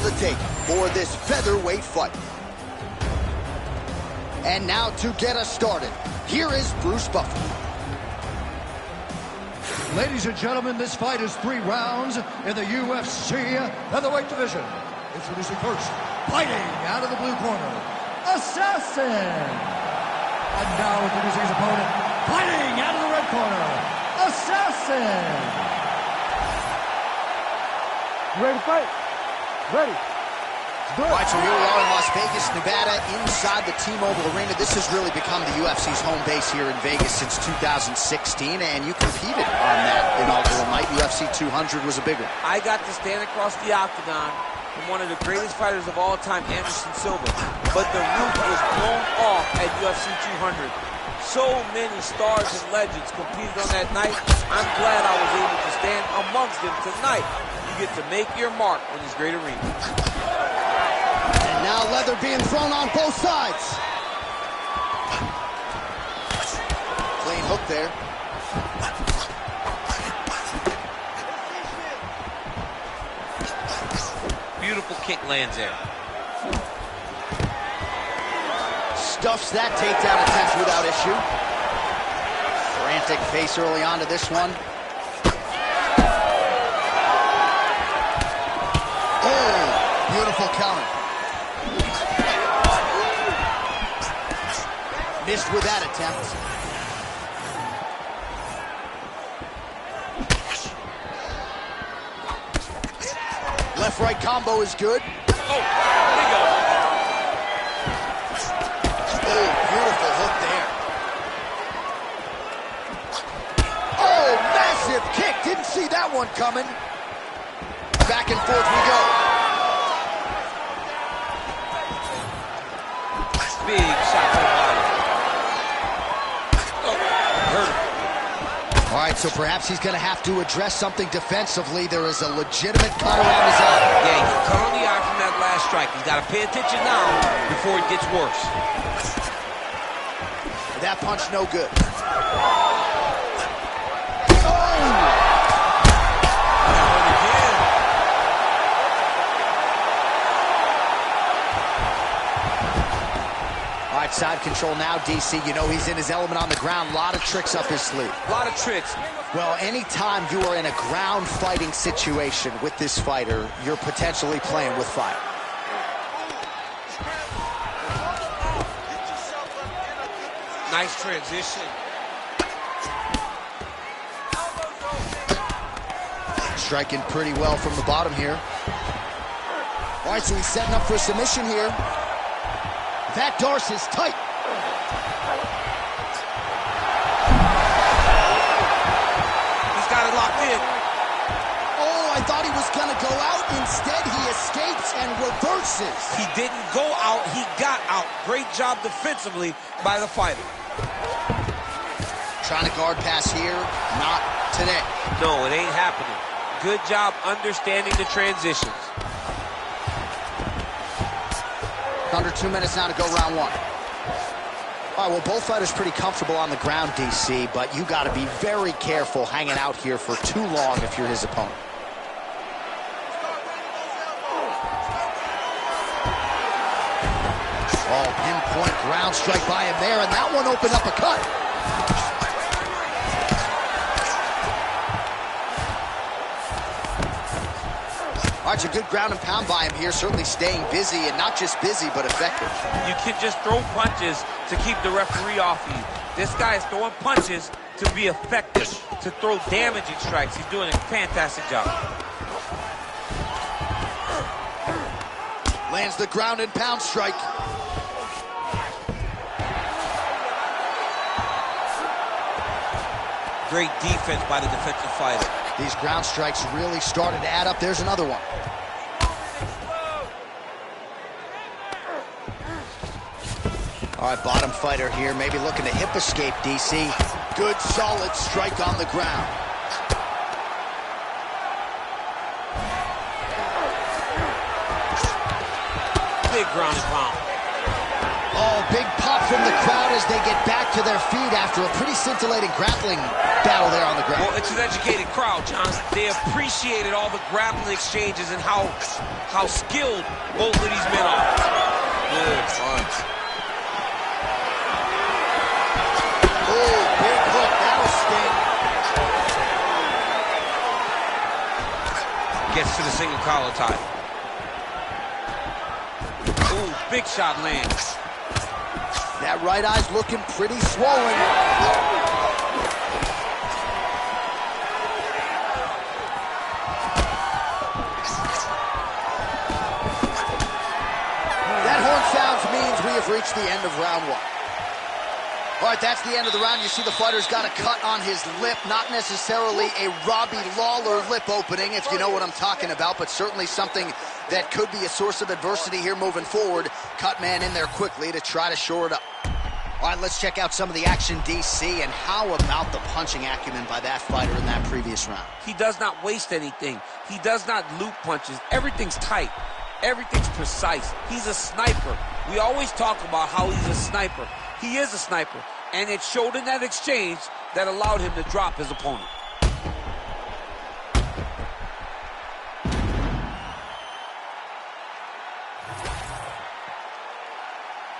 on the tape for this featherweight fight. And now to get us started, here is Bruce Buffer. Ladies and gentlemen, this fight is 3 rounds in the UFC featherweight division. Introducing first, fighting out of the blue corner, Assassin. And now introducing his opponent, fighting out of the red corner, Assassin. Ready to fight? Ready. All right, so here we are in Las Vegas, Nevada, inside the T-Mobile Arena. This has really become the UFC's home base here in Vegas since 2016, and you competed on that inaugural night. UFC 200 was a big one. I got to stand across the octagon from one of the greatest fighters of all time, Anderson Silva, but the roof was blown off at UFC 200. So many stars and legends competed on that night. I'm glad I was able to stand amongst them tonight. You get to make your mark on this great arena. And now leather being thrown on both sides. Clean hook there. Beautiful kick lands there. Stuffs that takedown attempt without issue. Frantic face early on to this one. Oh, beautiful counter. Missed with that attempt. Left-right combo is good. Oh, there you go. Oh, beautiful hook there. Oh, massive kick. Didn't see that one coming. Back and forth we go. Big shot to the body. Oh, hurt him. All right, so perhaps he's going to have to address something defensively. There is a legitimate cut around his eye. Yeah, he cut on the eye from that last strike. He's got to pay attention now before it gets worse. That punch no good. All right, side control now, DC. You know he's in his element on the ground. A lot of tricks up his sleeve. A lot of tricks. Well, anytime you are in a ground fighting situation with this fighter, you're potentially playing with fire. Nice transition. Striking pretty well from the bottom here. All right, so he's setting up for a submission here. That Darce is tight. He's got it locked in. Oh, I thought he was gonna go out. Instead, he escapes and reverses. He didn't go out, he got out. Great job defensively by the fighter. Trying to guard pass here, not today. No, it ain't happening. Good job understanding the transitions. Under 2 minutes now to go round one. All right, well, both fighters pretty comfortable on the ground, DC, but you got to be very careful hanging out here for too long if you're his opponent. Oh, pinpoint ground strike by him there, and that one opened up a cut. All right, a good ground and pound by him here, certainly staying busy, and not just busy, but effective. You can just throw punches to keep the referee off you. This guy is throwing punches to be effective, to throw damaging strikes. He's doing a fantastic job. Lands the ground and pound strike. Great defense by the defensive fighter. These ground strikes really started to add up. There's another one. All right, bottom fighter here, maybe looking to hip escape, DC. Good, solid strike on the ground. Big ground and pound. Oh, big pop from the crowd as they get back to their feet after a pretty scintillating grappling battle there on the ground. Well, it's an educated crowd, John. They appreciated all the grappling exchanges and how skilled both of these men are. Good punch. Oh, big hook. That'll sting. Gets to the single collar tie. Ooh, big shot lands. That right eye's looking pretty swollen. That horn sounds means we have reached the end of round one. All right, that's the end of the round. You see the fighter's got a cut on his lip, not necessarily a Robbie Lawler lip opening, if you know what I'm talking about, but certainly something that could be a source of adversity here moving forward. Cut man in there quickly to try to shore it up. All right, let's check out some of the action, DC, and how about the punching acumen by that fighter in that previous round? He does not waste anything. He does not loop punches. Everything's tight. Everything's precise. He's a sniper. We always talk about how he's a sniper. He is a sniper, and it showed in that exchange that allowed him to drop his opponent.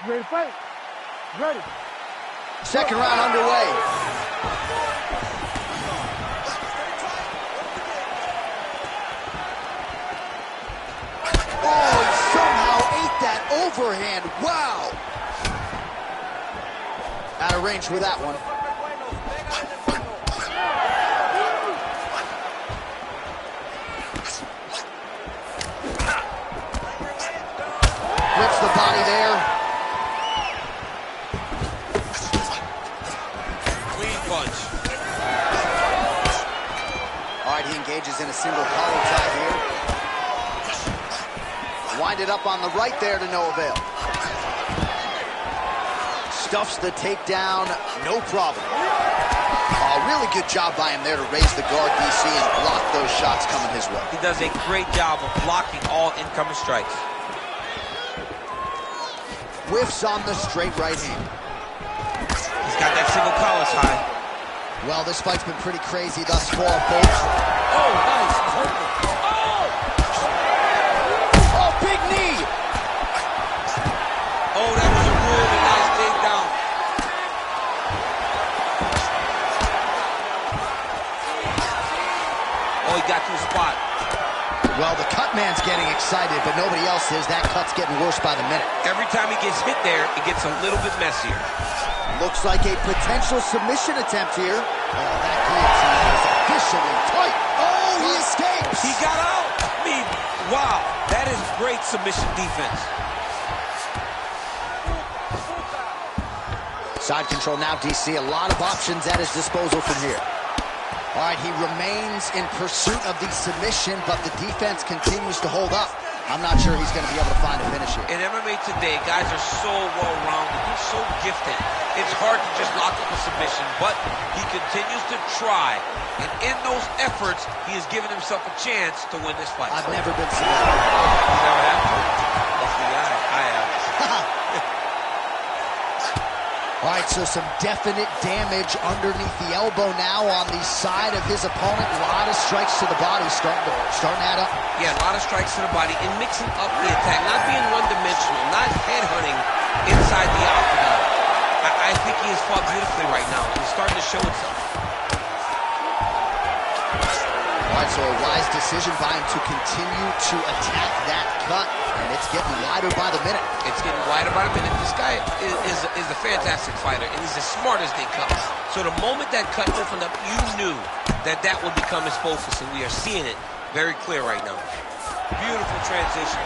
You ready to fight? Ready. Second round underway. Oh, he somehow ate that overhand. Wow. Out of range with that one. Flips the body there. Clean punch. All right, he engages in a single collar tie here. Wind it up on the right there to no avail. Stuffs the takedown, no problem. Oh, really good job by him there to raise the guard, DC, and block those shots coming his way. He does a great job of blocking all incoming strikes. Whiffs on the straight right hand. He's got that single collar tie. Well, this fight's been pretty crazy thus far, folks. Oh, nice. Oh, big knee! Oh, that was a really nice takedown. Oh, he got to the spot. Well, the cut man's getting excited, but nobody else is. That cut's getting worse by the minute. Every time he gets hit there, it gets a little bit messier. Looks like a potential submission attempt here. Oh, that guillotine is officially tight. Oh, he escapes. He got out. I mean, wow. That is great submission defense. Side control now, DC. A lot of options at his disposal from here. All right, he remains in pursuit of the submission, but the defense continues to hold up. I'm not sure he's going to be able to find a finish here. In MMA today, guys are so well-rounded. He's so gifted. It's hard to just lock up a submission, but he continues to try. And in those efforts, he has given himself a chance to win this fight. I've never been submitted. You never have? Lucky guy. I have. All right, so some definite damage underneath the elbow now on the side of his opponent. A lot of strikes to the body starting to add up. Yeah, a lot of strikes to the body and mixing up the attack, not being one-dimensional, not headhunting inside the octagon. I think he has fought beautifully right now. He's starting to show itself. All right, so a wise decision by him to continue to attack that cut, and it's getting wider by the minute. It's getting wider by the minute. This guy is a fantastic fighter, and he's as smart as they come. So the moment that cut opened up, you knew that that would become his focus, and we are seeing it very clear right now. Beautiful transition.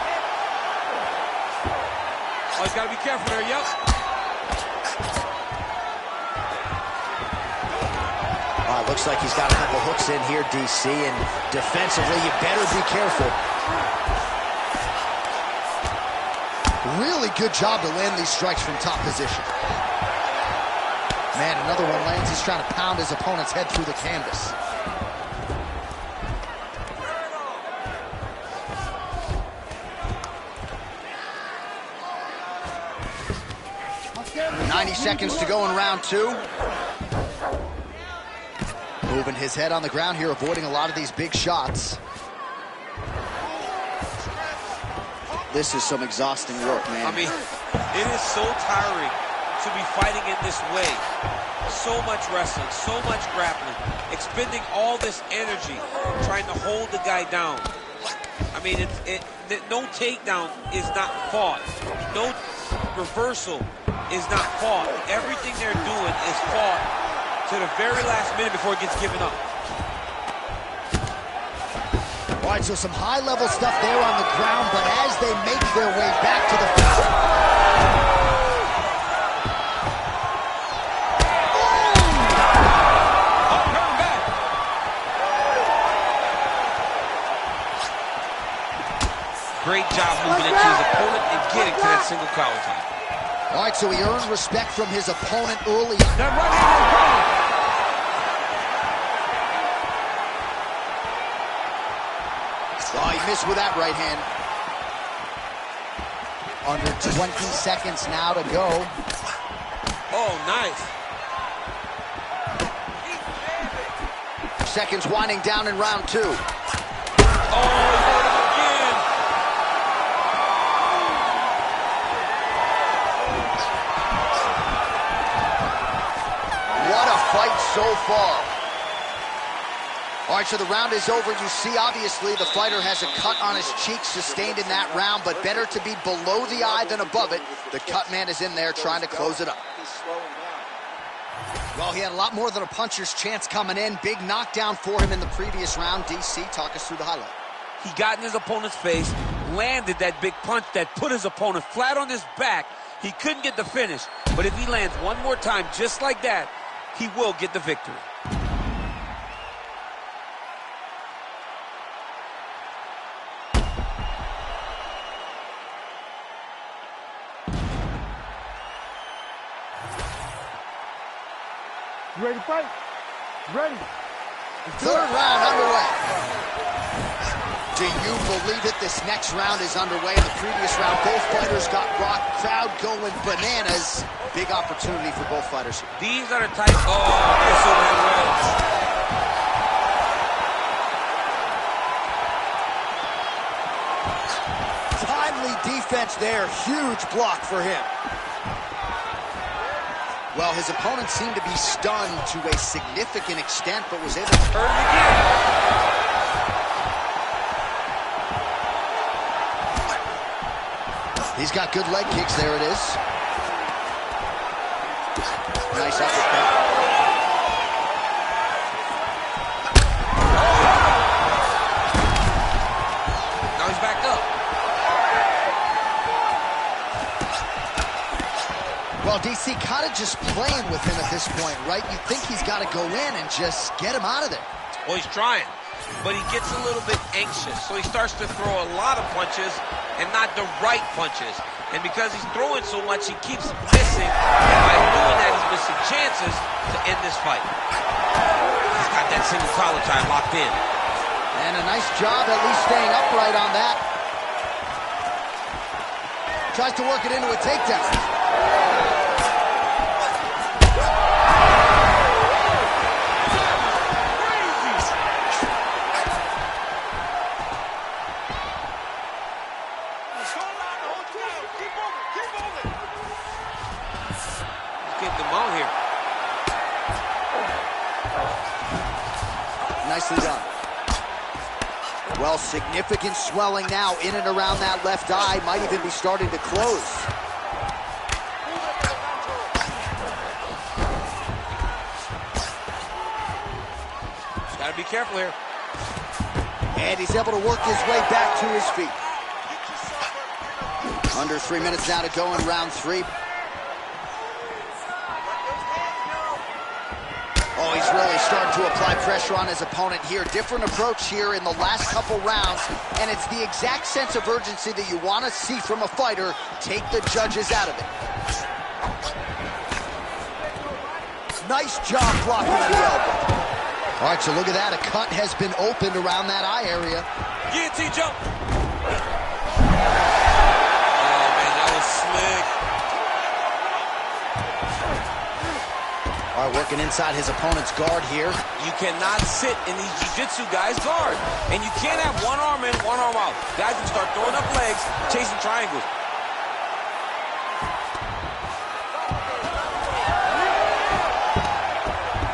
Oh, he's got to be careful there, yep. Looks like he's got a couple hooks in here, DC, and defensively, you better be careful. Really good job to land these strikes from top position. Man, another one lands. He's trying to pound his opponent's head through the canvas. .90 seconds to go in round two. Moving his head on the ground here, avoiding a lot of these big shots. This is some exhausting work, man. I mean, it is so tiring to be fighting in this way. So much wrestling, so much grappling, expending all this energy trying to hold the guy down. I mean, no takedown is not fought. No reversal is not fought. Everything they're doing is fought to the very last minute before it gets given up. All right, so some high-level stuff there on the ground, but as they make their way back to the field. Great job moving into his opponent and getting to that single collar tie. All right, so he earned respect from his opponent early. Oh, he missed with that right hand. Under 20 seconds now to go. Oh, nice. Seconds winding down in round 2. Oh, fight so far. All right, so the round is over. You see, obviously, the fighter has a cut on his cheek sustained in that round, but better to be below the eye than above it. The cut man is in there trying to close it up. Well, he had a lot more than a puncher's chance coming in. Big knockdown for him in the previous round. DC, talk us through the highlight. He got in his opponent's face, landed that big punch that put his opponent flat on his back. He couldn't get the finish, but if he lands one more time just like that, he will get the victory. You ready to fight? Ready. Third round underway. Do you believe it? This next round is underway. In the previous round, both fighters got rocked. Crowd going bananas. Big opportunity for both fighters here. These are the types. Oh, nice overhand right. Timely defense there. Huge block for him. Well, his opponent seemed to be stunned to a significant extent, but was able to turn it again. He's got good leg kicks. There it is. Nice uppercut. Now he's backed up. Well, DC kind of just playing with him at this point, right? You think he's got to go in and just get him out of there. Well, he's trying, but he gets a little bit anxious, so he starts to throw a lot of punches and not the right punches. And because he's throwing so much, he keeps missing, and by doing that, he's missing chances to end this fight. He's got that single collar tie locked in. And a nice job at least staying upright on that. Tries to work it into a takedown. Nicely done. Well, significant swelling now in and around that left eye. Might even be starting to close. Just gotta be careful here. And he's able to work his way back to his feet. Under 3 minutes now to go in round 3. Oh, he's really starting to apply pressure on his opponent here. Different approach here in the last couple rounds, and it's the exact sense of urgency that you want to see from a fighter. Take the judges out of it. Nice job blocking the elbow. All right, so look at that. A cut has been opened around that eye area. Guillotine jump. Oh, man, that was slick. All right, working inside his opponent's guard here. You cannot sit in these jiu-jitsu guys' guard. And you can't have one arm in, one arm out. Guys can start throwing up legs, chasing triangles.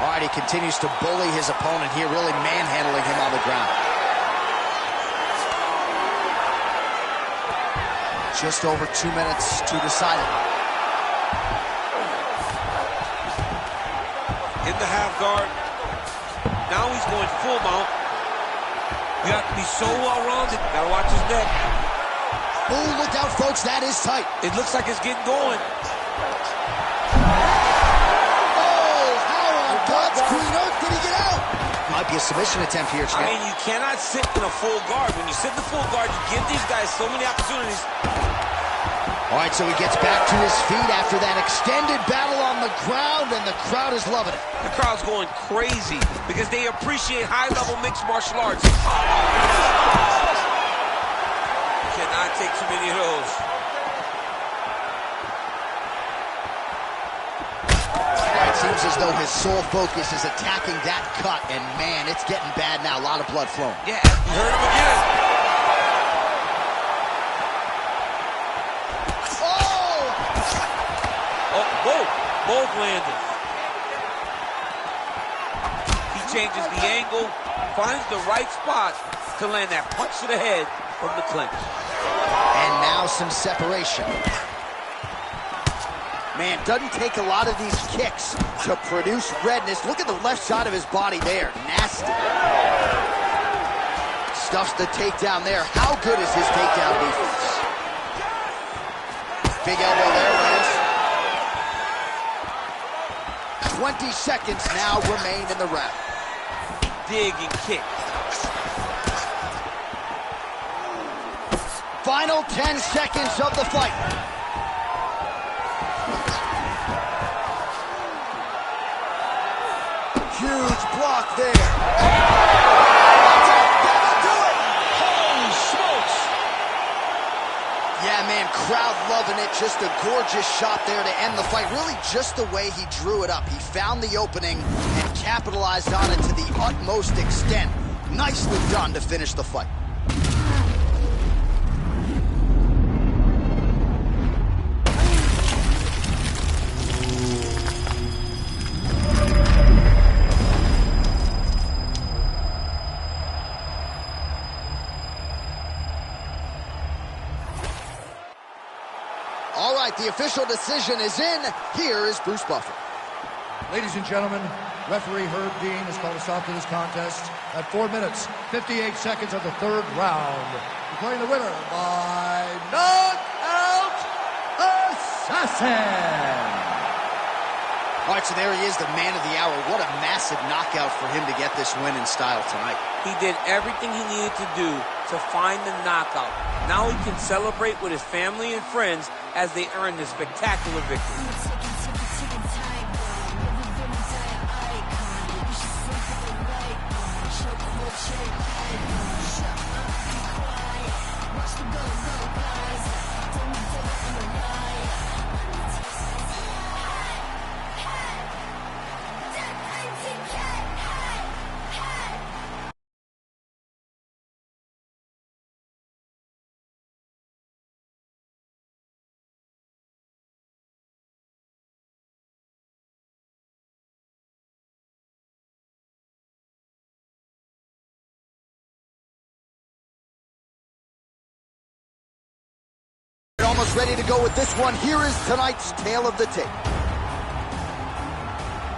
All right, he continues to bully his opponent here, really manhandling him on the ground. Just over 2 minutes to decide it. In the half guard. Now he's going full mount. You have to be so well-rounded. Gotta watch his neck. Oh, look out, folks. That is tight. It looks like it's getting going. Oh, how on God's green earth did he get out? Might be a submission attempt here, champ. I mean, you cannot sit in a full guard. When you sit in the full guard, you give these guys so many opportunities. All right, so he gets back to his feet after that extended battle on the ground, and the crowd is loving it. The crowd's going crazy because they appreciate high-level mixed martial arts. You cannot take too many of those. All right, seems as though his sole focus is attacking that cut, and man, it's getting bad now. A lot of blood flowing. Yeah, you heard him again. Both landed. He changes the angle, finds the right spot to land that punch to the head from the clinch. And now some separation. Man, doesn't take a lot of these kicks to produce redness. Look at the left side of his body there. Nasty. Stuffs the takedown there. How good is his takedown defense? Big elbow there, lands. 20 seconds now remain in the round. Dig and kick. Final 10 seconds of the fight. Huge block there. Yeah, man, crowd loving it. Just a gorgeous shot there to end the fight. Really just the way he drew it up. He found the opening and capitalized on it to the utmost extent. Nicely done to finish the fight. All right, the official decision is in. Here is Bruce Buffer. Ladies and gentlemen, referee Herb Dean has called a stop to this contest at 4 minutes, 58 seconds of the third round. Declaring the winner by knockout assassin. All right, so there he is, the man of the hour. What a massive knockout for him to get this win in style tonight. He did everything he needed to do to find the knockout. Now he can celebrate with his family and friends as they earn this spectacular victory. Almost ready to go with this one. Here is tonight's tale of the tape.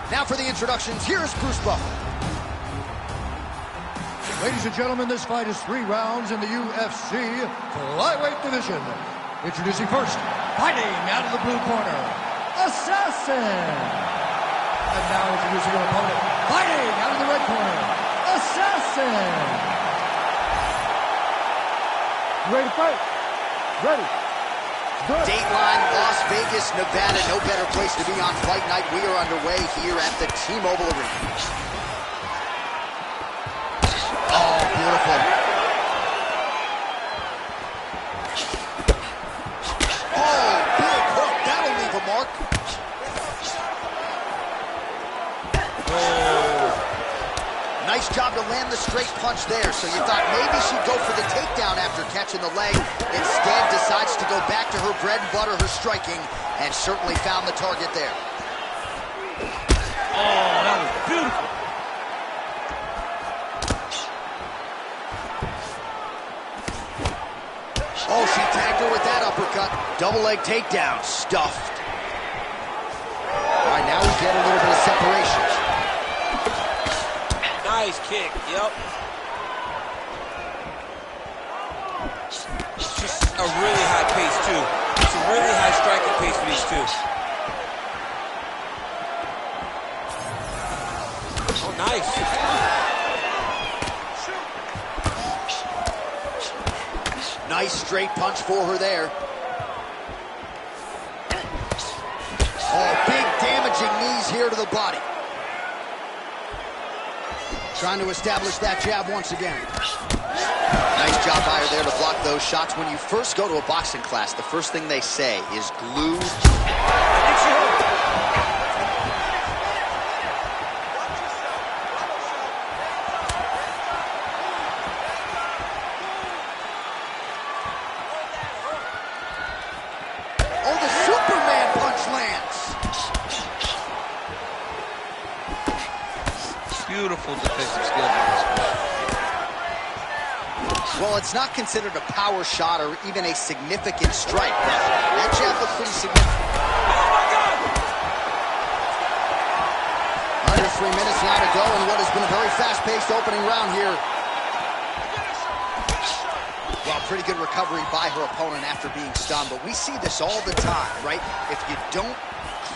Now for the introductions, here is Bruce Buffer. Ladies and gentlemen, this fight is 3 rounds in the UFC flyweight division. Introducing first, fighting out of the blue corner, Assassin. And now introducing her opponent, fighting out of the red corner, Assassin. Ready to fight? Ready. Dateline, Las Vegas, Nevada. No better place to be on fight night. We are underway here at the T-Mobile Arena. Oh, beautiful. Oh, big hook. That'll leave a mark. Nice job to land the straight punch there. So you thought maybe she'd go for the takedown after catching the leg. Instead, decides to go back to her bread and butter, her striking, and certainly found the target there. Oh, that was beautiful. Oh, she tagged her with that uppercut. Double leg takedown, stuffed. All right, now we get a little bit of separation. Nice kick, yep. It's just a really high pace, too. It's a really high striking pace for these two. Oh, nice. Nice straight punch for her there. Oh, big damaging knees here to the body. Trying to establish that jab once again. Nice job by her there to block those shots. When you first go to a boxing class, the first thing they say is glue. Oh, the Superman punch lands. Beautiful defensive skill by this one. Well, it's not considered a power shot or even a significant strike. That jab looked pretty significant. Oh, my God! Under 3 minutes now to go in what has been a very fast-paced opening round here. Well, pretty good recovery by her opponent after being stunned, but we see this all the time, right? If you don't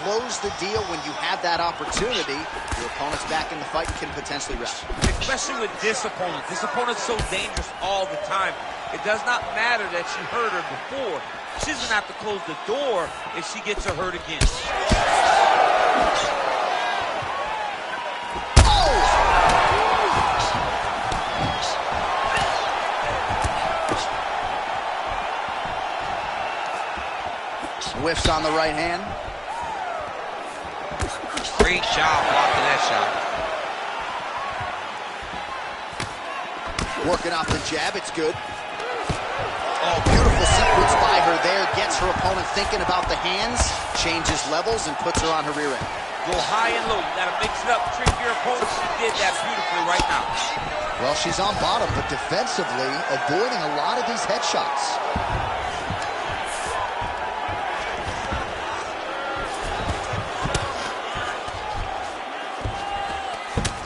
close the deal when you have that opportunity, your opponent's back in the fight and can potentially rest. Especially with this opponent. This opponent's so dangerous all the time. It does not matter that she hurt her before. She's going to have to close the door if she gets her hurt again. Whiffs on the right hand. Great job blocking that shot. Working off the jab, it's good. Oh, beautiful sequence by her there. Gets her opponent thinking about the hands, changes levels, and puts her on her rear end. Go high and low. You got to mix it up, trick your opponent. She did that beautifully right now. Well, she's on bottom, but defensively avoiding a lot of these headshots.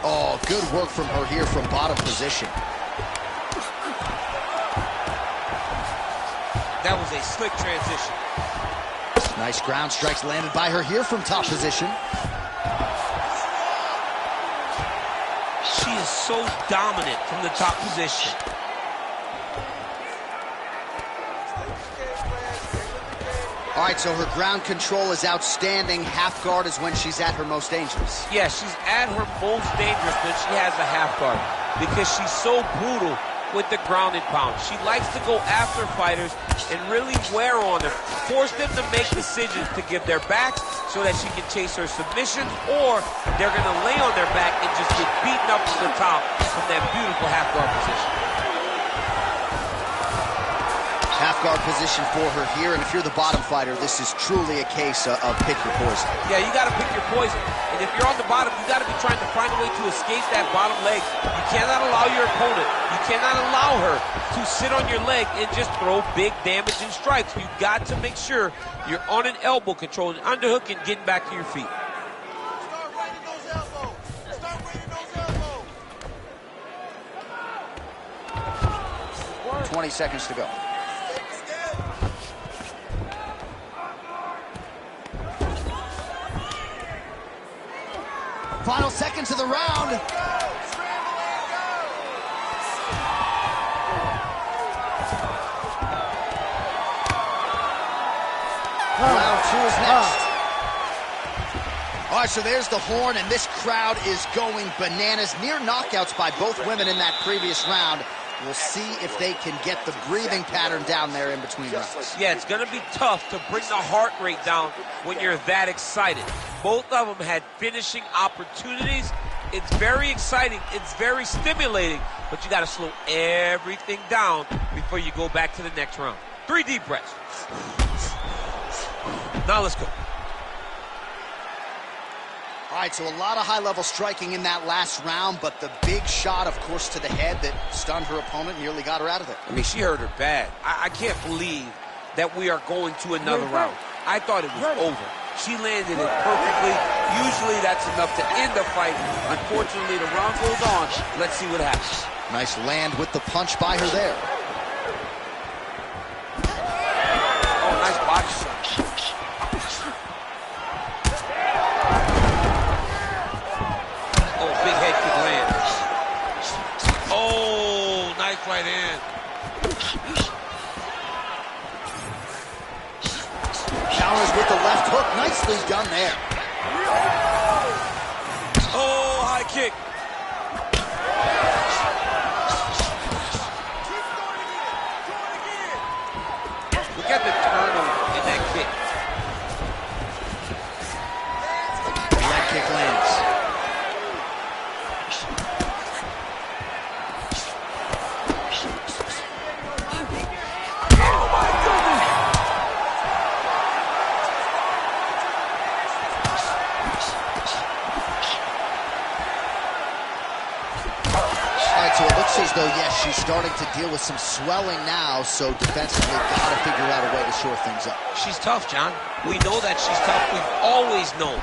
Oh, good work from her here from bottom position. That was a slick transition. Nice ground strikes landed by her here from top position. She is so dominant from the top position. All right, so her ground control is outstanding. Half guard is when she's at her most dangerous. Yeah, she's at her most dangerous when she has a half guard because she's so brutal with the ground and pound. She likes to go after fighters and really wear on them, force them to make decisions to give their backs so that she can chase her submissions, or they're going to lay on their back and just get beaten up from the top from that beautiful half guard position. Half guard position for her here, and if you're the bottom fighter, this is truly a case of pick your poison. Yeah, you got to pick your poison. And if you're on the bottom, you got to be trying to find a way to escape that bottom leg. You cannot allow your opponent, you cannot allow her to sit on your leg and just throw big damaging strikes. You got to make sure you're on an elbow, controlling underhook and getting back to your feet. Start raiding those elbows. Start raiding those elbows. 20 seconds to go. Final seconds of the round. Round 2 is next. All right, so there's the horn, and this crowd is going bananas. Near knockouts by both women in that previous round. We'll see if they can get the breathing pattern down there in between rounds. Yeah, it's going to be tough to bring the heart rate down when you're that excited. Both of them had finishing opportunities, It's very exciting. It's very stimulating. But you got to slow everything down before you go back to the next round. 3 deep breaths. Now let's go. All right, so a lot of high-level striking in that last round, but the big shot, of course, to the head that stunned her opponent, nearly got her out of there. I mean, she hurt her bad. I can't believe that we are going to another round. I thought it was over. She landed it perfectly. Usually that's enough to end the fight. Unfortunately, the round goes on. Let's see what happens. Nice land with the punch by her there. Oh, nice body shot. Big head kick land. Oh, nice right hand. Counters with the left hook. Nicely done there. Oh, high kick. Look at the turnover in that kick. Leg kick lands. As though, yes, she's starting to deal with some swelling now, so defensively got to figure out a way to shore things up. She's tough, John. We know that she's tough. We've always known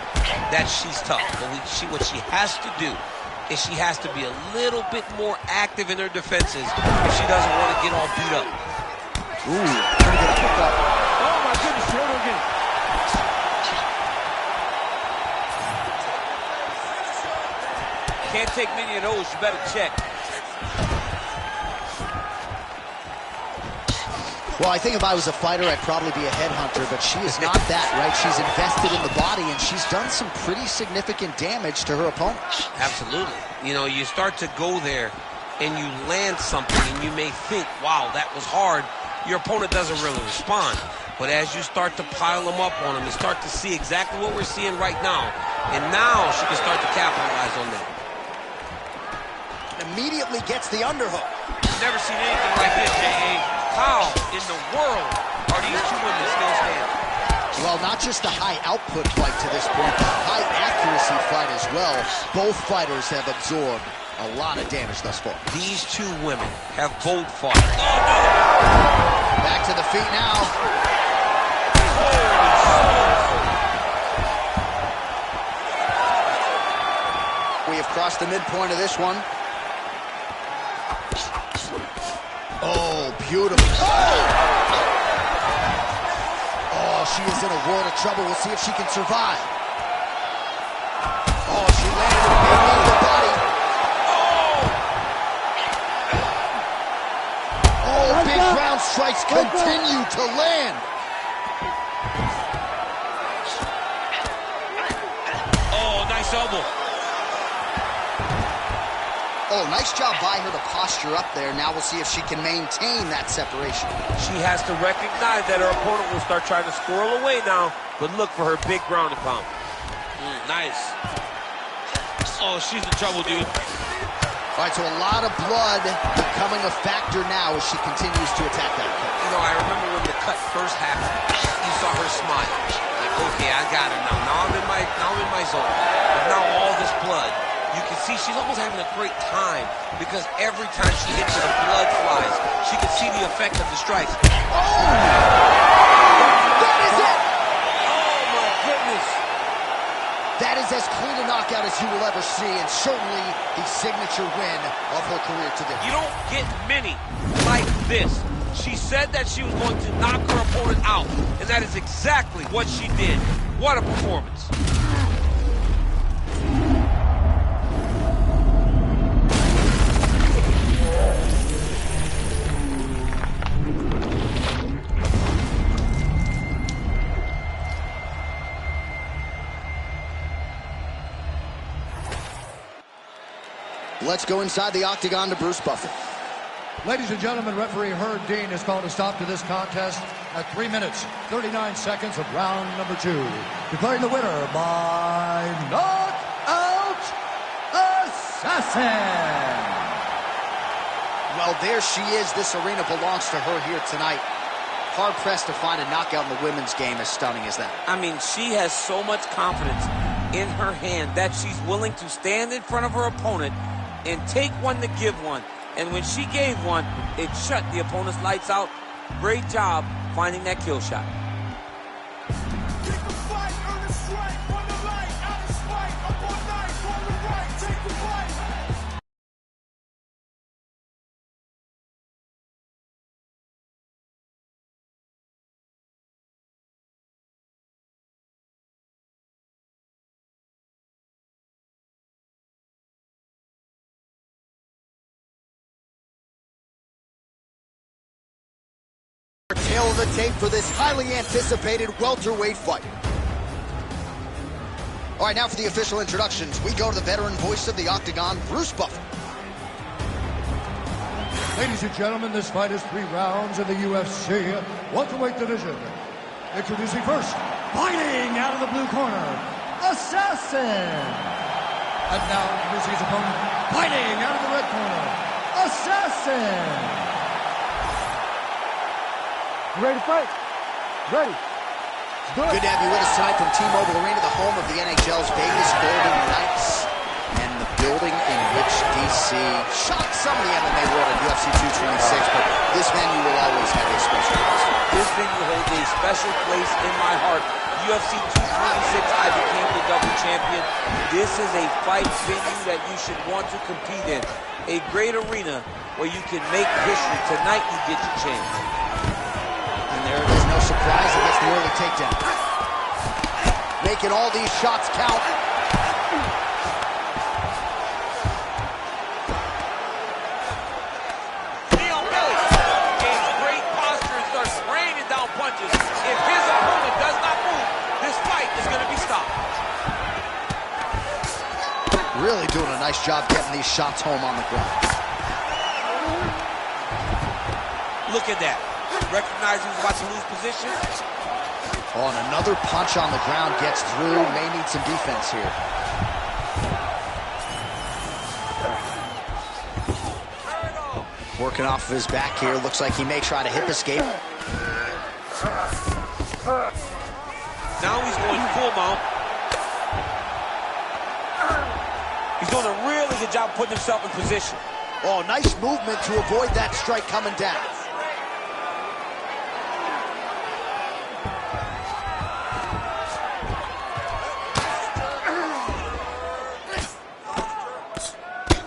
that she's tough. But what she has to do is she has to be a little bit more active in her defenses if she doesn't want to get all beat up. Ooh, pretty good uppercut. Oh, my goodness, she hurt her again. Can't take many of those. You better check. Well, I think if I was a fighter, I'd probably be a headhunter, but she is not that, right? She's invested in the body, and she's done some pretty significant damage to her opponent. Absolutely. You know, you start to go there, and you land something, and you may think, wow, that was hard. Your opponent doesn't really respond. But as you start to pile them up on him and start to see exactly what we're seeing right now, and now she can start to capitalize on that. Immediately gets the underhook. Never seen anything like this, J.A. How in the world are these two women still standing? Well, not just the high output fight to this point, but high accuracy fight as well. Both fighters have absorbed a lot of damage thus far. These two women have both fought. Back to the feet now. We have crossed the midpoint of this one. Oh, beautiful. Oh, she is in a world of trouble. We'll see if she can survive. Oh, she landed a big knee to the body. Oh, big ground strikes continue to land. Oh, nice elbow. Oh, nice job by her to posture up there. Now we'll see if she can maintain that separation. She has to recognize that her opponent will start trying to squirrel away now, but look for her big ground and pound. Nice. Oh, she's in trouble, dude. All right, so a lot of blood becoming a factor now as she continues to attack that cut. You know, I remember when the cut first happened, you saw her smile. Like, okay, I got her now. Now I'm in my zone. But now all this blood, you can see she's almost having a great time because every time she hits her, the blood flies. She can see the effect of the strikes. Oh! That is it! Oh, my goodness. That is as clean a knockout as you will ever see, and certainly the signature win of her career today. You don't get many like this. She said that she was going to knock her opponent out, and that is exactly what she did. What a performance. Let's go inside the octagon to Bruce Buffer. Ladies and gentlemen, referee Herb Dean has called a stop to this contest at 3 minutes, 39 seconds of round number 2. Declaring the winner by knockout assassin. Well, there she is. This arena belongs to her here tonight. Hard-pressed to find a knockout in the women's game as stunning as that. I mean, she has so much confidence in her hand that she's willing to stand in front of her opponent and take one to give one. And when she gave one, it shut the opponent's lights out. Great job finding that kill shot. Tail of the tape for this highly anticipated welterweight fight. All right, now for the official introductions, we go to the veteran voice of the Octagon, Bruce Buffer. Ladies and gentlemen, this fight is 3 rounds in the UFC welterweight division. Introducing first, fighting out of the blue corner, Assassin. And now introducing his opponent, fighting out of the red corner, Assassin. Ready to fight? Ready. Good to have you with us tonight from T-Mobile Arena, the home of the NHL's Vegas Golden Knights, and the building in which DC shocked some of the MMA world at UFC 226, but this venue will always have a special place. This venue holds a special place in my heart. UFC 226, I became the double champion. This is a fight venue that you should want to compete in. A great arena where you can make history. Tonight you get your chance. There it is, no surprise, he gets the early takedown. Making all these shots count. Gains great posture and starts raining down punches. If his opponent does not move, this fight is going to be stopped. Really doing a nice job getting these shots home on the ground. Look at that. Recognizing he's about to lose position. Oh, and another punch on the ground gets through. May need some defense here. Working off of his back here. Looks like he may try to hip escape. Now he's going full mount. He's doing a really good job putting himself in position. Oh, nice movement to avoid that strike coming down.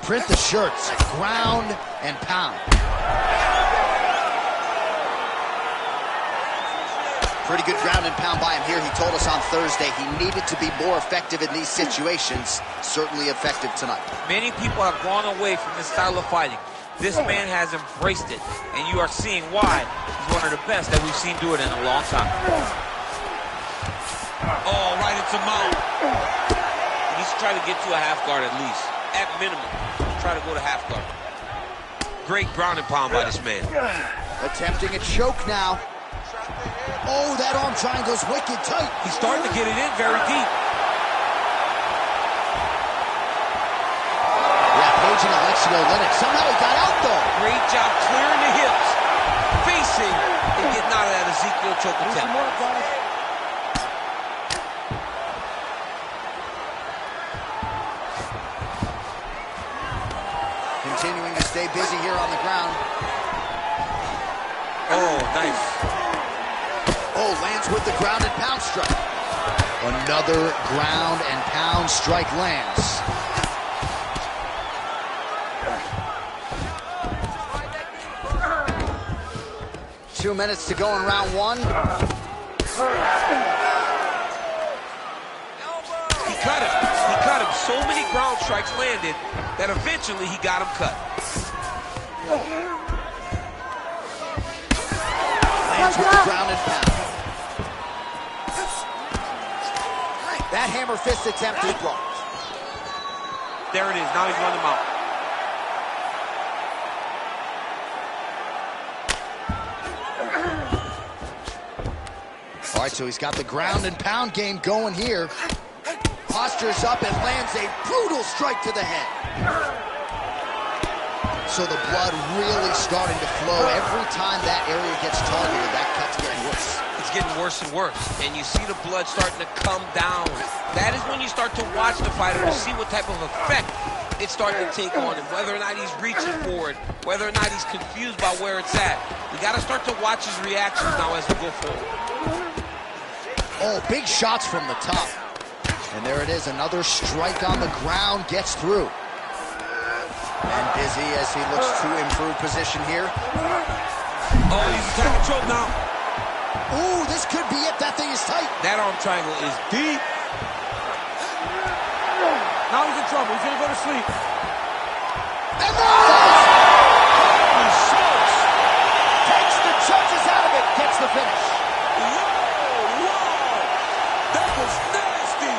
Print the shirts, ground and pound. Pretty good ground and pound by him here. He told us on Thursday he needed to be more effective in these situations. Certainly effective tonight. Many people have gone away from this style of fighting. This man has embraced it, and you are seeing why he's one of the best that we've seen do it in a long time. Oh, right into mount. He needs to try to get to a half guard at least, at minimum. Try to go to half guard. Great ground and pound by this man. Attempting a choke now. Oh, that arm triangle's wicked tight. He's starting to get it in very deep. Rampaging Alexio Lennox. Somehow he got out though. Great job clearing the hips, facing, and getting out of that Ezekiel choke attempt. Continuing to stay busy here on the ground. Oh, nice. Oh, lands with the ground and pound strike. Another ground and pound strike lands. Two minutes to go in round one. He cut him. He cut him. So many ground strikes landed that eventually he got him cut. Lands with the ground and pound. That hammer fist attempt is blocked. There it is. Now he's running him out. All right, so he's got the ground and pound game going here. Postures up and lands a brutal strike to the head. So the blood really starting to flow. Every time that area gets targeted, that cut's getting worse. It's getting worse and worse. And you see the blood starting to come down. That is when you start to watch the fighter to see what type of effect it's starting to take on him, whether or not he's reaching for it, whether or not he's confused by where it's at. We got to start to watch his reactions now as we go forward. Oh, big shots from the top. And there it is, another strike on the ground, gets through. And busy as he looks to improve position here. Oh, he's attacking choke now. Ooh, this could be it. That thing is tight. That arm triangle is deep. Now he's in trouble. He's going to go to sleep. And there it is! Holy smokes! Takes the judges out of it. Gets the finish. Whoa! That was nasty!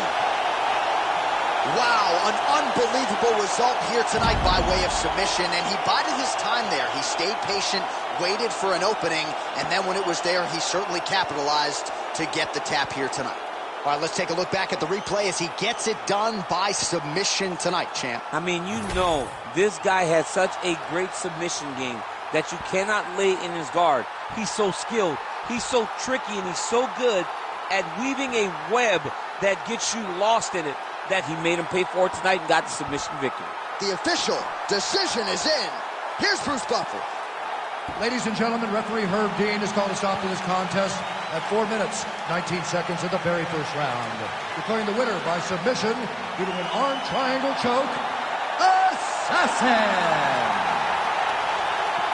Wow, an unbelievable result here tonight by way of submission, and he bided his time there. He stayed patient, waited for an opening, and then when it was there, he certainly capitalized to get the tap here tonight. All right, let's take a look back at the replay as he gets it done by submission tonight, champ. I mean, you know, this guy has such a great submission game that you cannot lay in his guard. He's so skilled, he's so tricky, and he's so good at weaving a web that gets you lost in it, that he made him pay for it tonight and got the submission victory. The official decision is in. Here's Bruce Buffer. Ladies and gentlemen, referee Herb Dean has called a stop to this contest at 4 minutes, 19 seconds of the very first round, declaring the winner by submission due to an arm triangle choke, Assassin!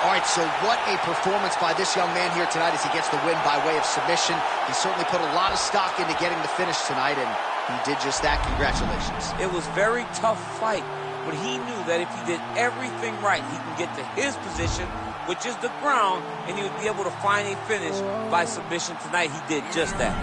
All right, so what a performance by this young man here tonight as he gets the win by way of submission. He certainly put a lot of stock into getting the finish tonight, and he did just that. Congratulations. It was a very tough fight, but he knew that if he did everything right, he can get to his position, which is the ground, and he would be able to find a finish by submission tonight. He did just that.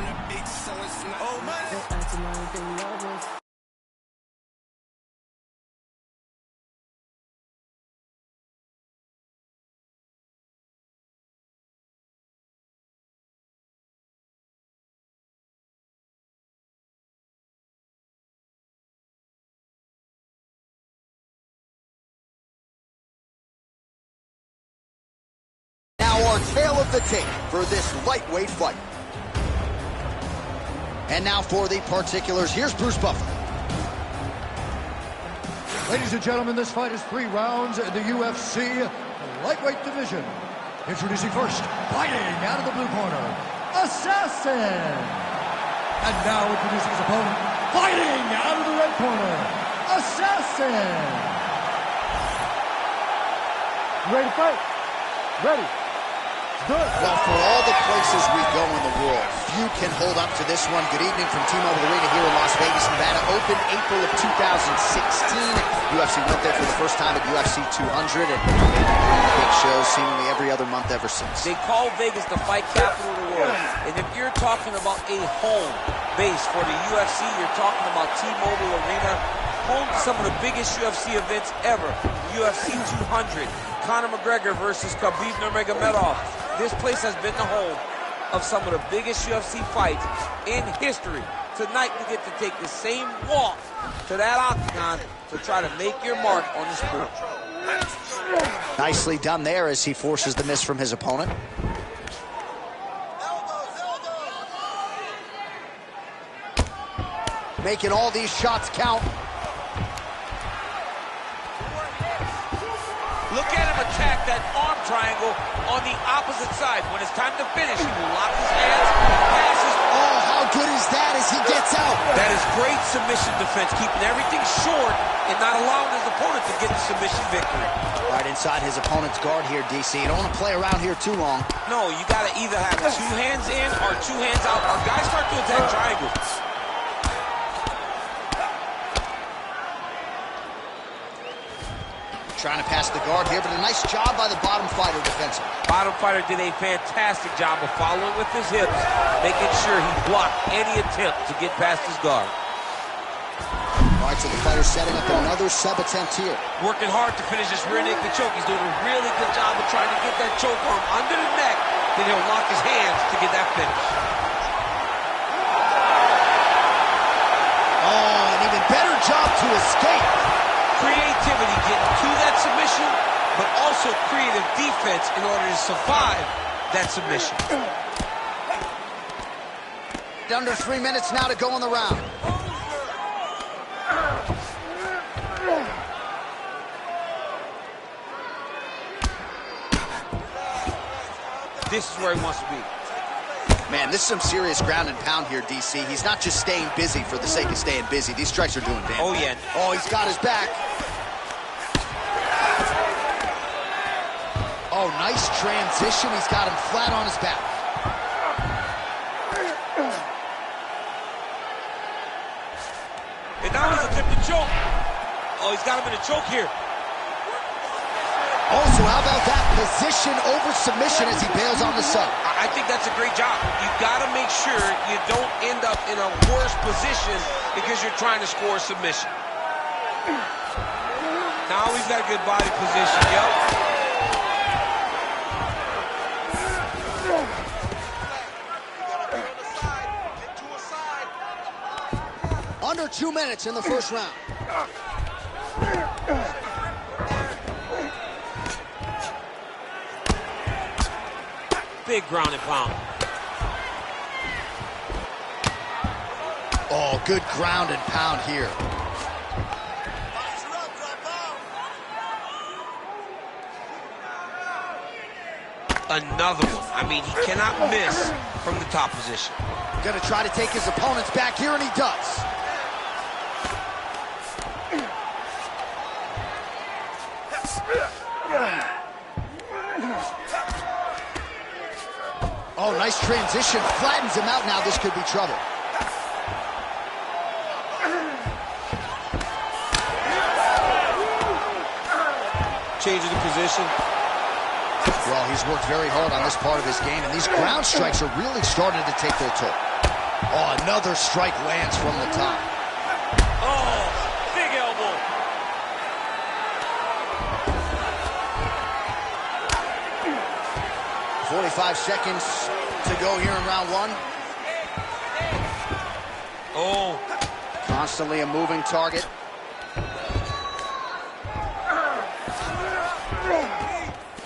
Our tale of the tape for this lightweight fight. And now for the particulars, here's Bruce Buffer. Ladies and gentlemen, this fight is 3 rounds in the UFC lightweight division. Introducing first, fighting out of the blue corner, Assassin! And now introducing his opponent, fighting out of the red corner, Assassin! You ready to fight? Ready. Good. Well, for all the places we go in the world, few can hold up to this one. Good evening from T-Mobile Arena here in Las Vegas, Nevada. Opened April of 2016. UFC went there for the first time at UFC 200, and big shows seemingly every other month ever since. They call Vegas the fight capital of the world. And if you're talking about a home base for the UFC, you're talking about T-Mobile Arena, home to some of the biggest UFC events ever. UFC 200, Conor McGregor versus Khabib Nurmagomedov. This place has been the home of some of the biggest UFC fights in history. Tonight, you get to take the same walk to that octagon to try to make your mark on the sport. Nicely done there as he forces the miss from his opponent. Making all these shots count. Look at him attack that arm triangle on the opposite side. When it's time to finish, he will lock his hands, passes. Oh, how good is that as he gets out? That is great submission defense, keeping everything short and not allowing his opponent to get the submission victory. Right inside his opponent's guard here, DC. You don't want to play around here too long. No, you got to either have 2 hands in or 2 hands out. Our guys start to attack triangles. Trying to pass the guard here, but a nice job by the bottom fighter defensively. Bottom fighter did a fantastic job of following with his hips, making sure he blocked any attempt to get past his guard. All right, so the fighter's setting up another sub attempt here. Working hard to finish this rear naked choke. He's doing a really good job of trying to get that choke arm under the neck, then he'll lock his hands to get that finish. Oh, an even better job to escape. Creativity getting to that submission, but also creative defense in order to survive that submission. Under 3 minutes now to go in the round. This is where he wants to be. Man, this is some serious ground and pound here, DC. He's not just staying busy for the sake of staying busy. These strikes are doing damage. Oh, yeah. Oh, he's got his back. Oh, nice transition. He's got him flat on his back. And now he's attempting to choke. Oh, he's got him in a choke here. Also, how about that position over submission as he bails on the sub? I think that's a great job. You got to make sure you don't end up in a worse position because you're trying to score a submission. Now he's got a good body position. Yep. Under 2 minutes in the first round. Big ground and pound. Oh, good ground and pound here. Another one. I mean, he cannot miss from the top position. Gonna try to take his opponents back here, and he does. Oh, nice transition. Flattens him out now. This could be trouble. Changing the position. Well, he's worked very hard on this part of his game, and these ground strikes are really starting to take their toll. Oh, another strike lands from the top. Oh, big elbow. 45 seconds to go here in round one. Oh. Constantly a moving target.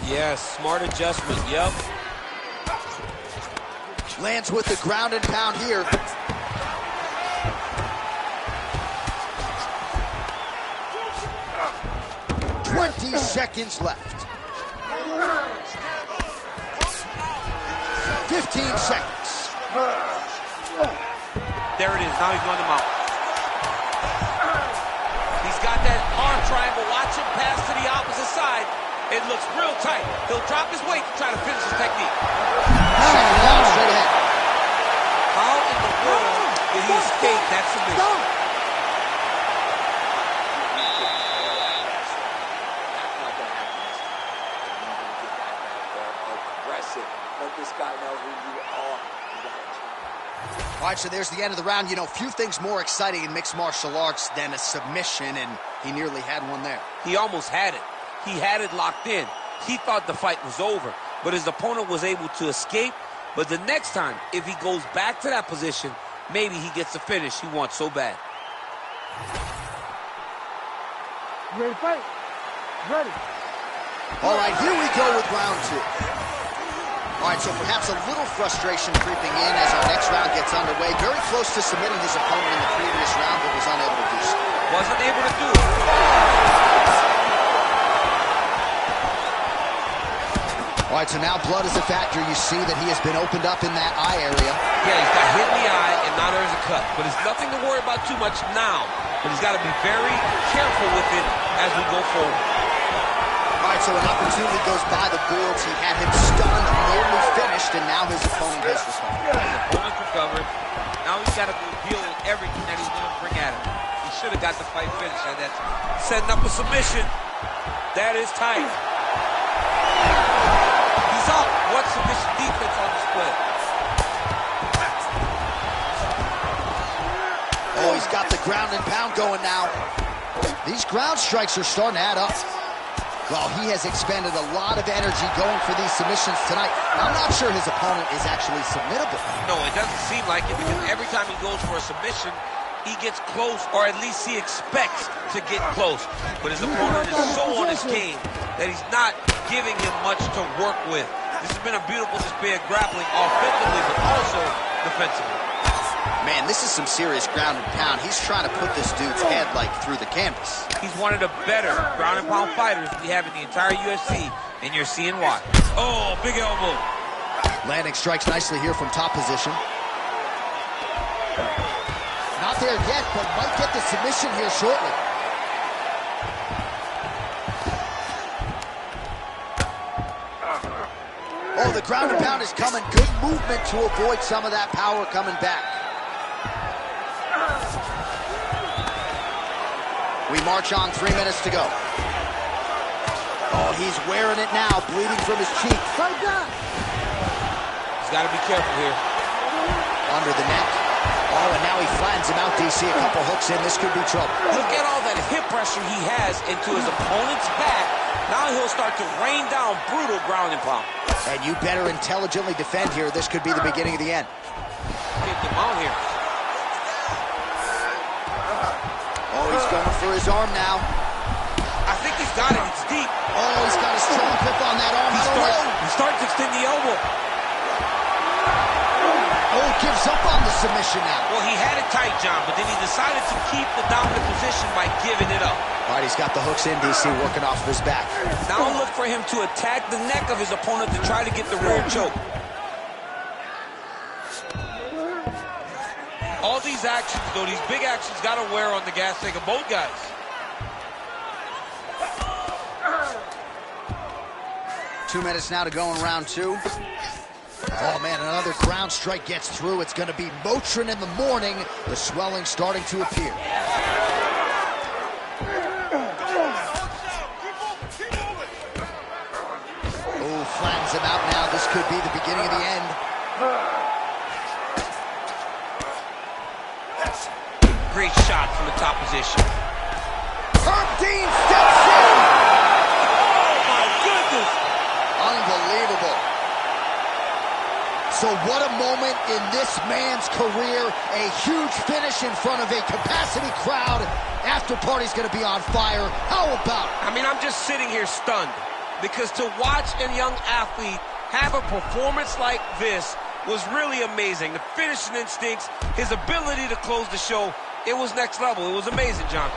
Yes, smart adjustment, yep. Lands with the ground and pound here. "20 seconds left. 15 seconds. There it is, now he's running him out. He's got that arm triangle. Watch him pass to the opposite side. It looks real tight. He'll drop his weight to try to finish his technique. Second down, straight ahead. How in the world did he escape that submission? Let this guy know who you are. All right, so there's the end of the round. You know, few things more exciting in mixed martial arts than a submission, and he nearly had one there. He almost had it. He had it locked in. He thought the fight was over, but his opponent was able to escape. But the next time, if he goes back to that position, maybe he gets the finish he wants so bad. You ready to fight? Ready. All right, here we go with round two. All right, so perhaps a little frustration creeping in as our next round gets underway. Very close to submitting his opponent in the previous round, but was unable to do so. Wasn't able to do it. All right, so now blood is a factor. You see that he has been opened up in that eye area. Yeah, he's got hit in the eye, and now there's a cut. But it's nothing to worry about too much now. But he's got to be very careful with it as we go forward. All right, so an opportunity goes by the boards. He had him stunned, nearly finished, and now his opponent has responded. His opponent recovered. Now he's got to deal with everything that he's going to bring at him. He should have got the fight finished at that time. Setting up a submission. That is tight. He's up. What submission defense on display? Oh, he's got the ground and pound going now. These ground strikes are starting to add up. Well, he has expended a lot of energy going for these submissions tonight. I'm not sure his opponent is actually submittable. No, it doesn't seem like it, because every time he goes for a submission, he gets close, or at least he expects to get close. But his opponent is so on his game that he's not giving him much to work with. This has been a beautiful display of grappling offensively, but also defensively. Man, this is some serious ground and pound. He's trying to put this dude's head, like, through the canvas. He's one of the better ground and pound fighters we have in the entire UFC, and you're seeing why. Oh, big elbow. Landing strikes nicely here from top position. Not there yet, but might get the submission here shortly. Oh, the ground and pound is coming. Good movement to avoid some of that power coming back. We march on, 3 minutes to go. Oh, he's wearing it now, bleeding from his cheek. He's got to be careful here. Under the neck. Oh, and now he flattens him out, DC. A couple hooks in. This could be trouble. Look at all that hip pressure he has into his opponent's back. Now he'll start to rain down brutal ground and pound. And you better intelligently defend here. This could be the beginning of the end. Get him out here. Oh, he's going for his arm now. I think he's got it. It's deep. Oh, he's got a strong grip on that arm. He's starting to extend the elbow. Oh, gives up on the submission now. Well, he had it tight, John, but then he decided to keep the dominant position by giving it up. All right, he's got the hooks in, DC, working off of his back. Now look for him to attack the neck of his opponent to try to get the rear choke. All these actions, though, these big actions, got to wear on the gas tank of both guys. Two minutes now to go in round two. Oh, man, another ground strike gets through. It's going to be Motrin in the morning. The swelling starting to appear. Oh, flattens him out now. This could be the beginning of the end. Great shot from the top position. Herb Dean steps in. Oh, my goodness. Unbelievable. So what a moment in this man's career. A huge finish in front of a capacity crowd. After party's going to be on fire. How about it? I mean, I'm just sitting here stunned, because to watch a young athlete have a performance like this was really amazing. The finishing instincts, his ability to close the show, it was next level. It was amazing, John.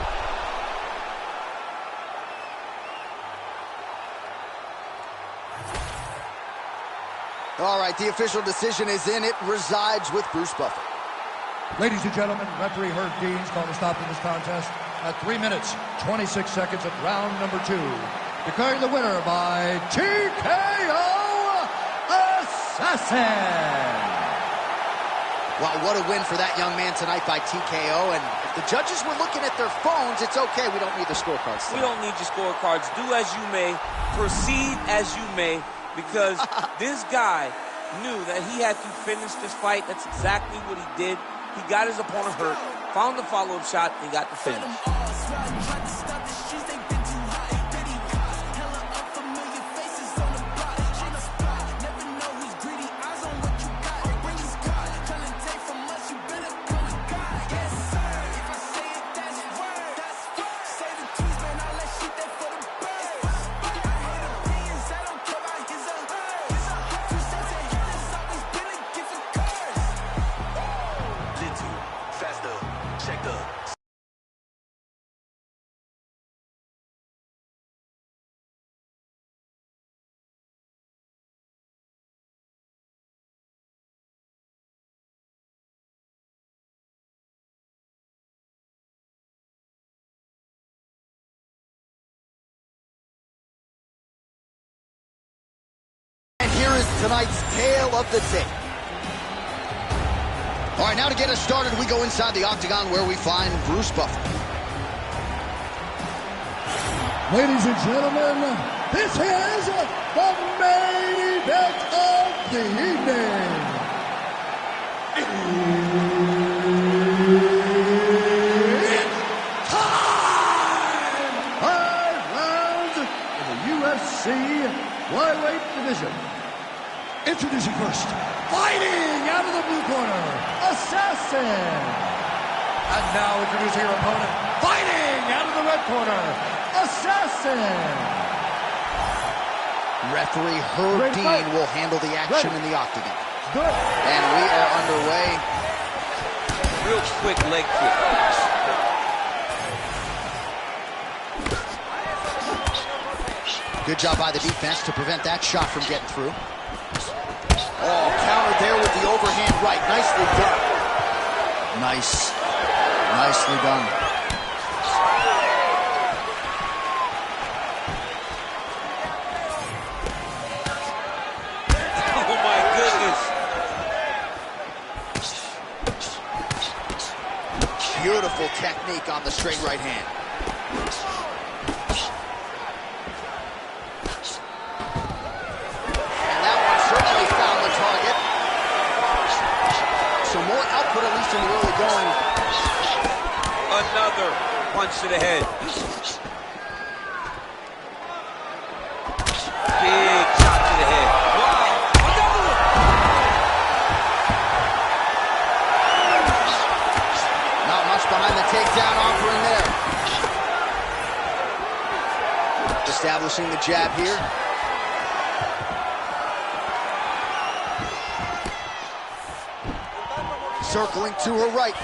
All right, the official decision is in. It resides with Bruce Buffer. Ladies and gentlemen, referee Herb Dean's called a stop to this contest at 3 minutes, 26 seconds of round number 2. Declaring the winner by TKO Assassin. Wow, what a win for that young man tonight by TKO. And if the judges were looking at their phones, it's okay. We don't need the scorecards tonight. We don't need your scorecards. Do as you may, proceed as you may, because this guy knew that he had to finish this fight. That's exactly what he did. He got his opponent hurt, found the follow-up shot, and got the finish. Here is tonight's tale of the tape. All right, now to get us started, we go inside the octagon where we find Bruce Buffer. Ladies and gentlemen, this is the main event of the evening. It's time! 5 rounds in the UFC flyweight division. Introducing first, fighting out of the blue corner, Assassin. And now introducing your opponent, fighting out of the red corner, Assassin. Referee Dean will handle the action in the octagon. Good. And we are underway. Real quick leg kick. Good job by the defense to prevent that shot from getting through. Oh, countered there with the overhand right. Nicely done. Nicely done. Oh my goodness. Beautiful technique on the straight right hand. And that one certainly found the target. So more output, at least in the early going. Another punch to the head. Big shot to the head. Wow, another one. Not much behind the takedown offering there. Establishing the jab here. Circling to her right.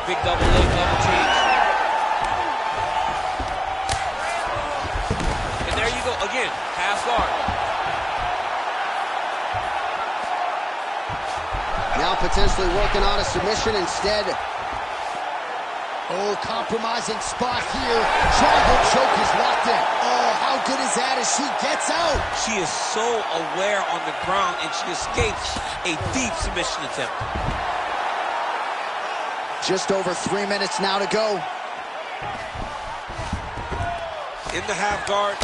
Big double leg, double change. And there you go, again, half guard. Now potentially working on a submission instead. Oh, compromising spot here. Triangle choke is locked in. Oh, how good is that as she gets out? She is so aware on the ground and she escapes a deep submission attempt. Just over 3 minutes now to go. In the half guard.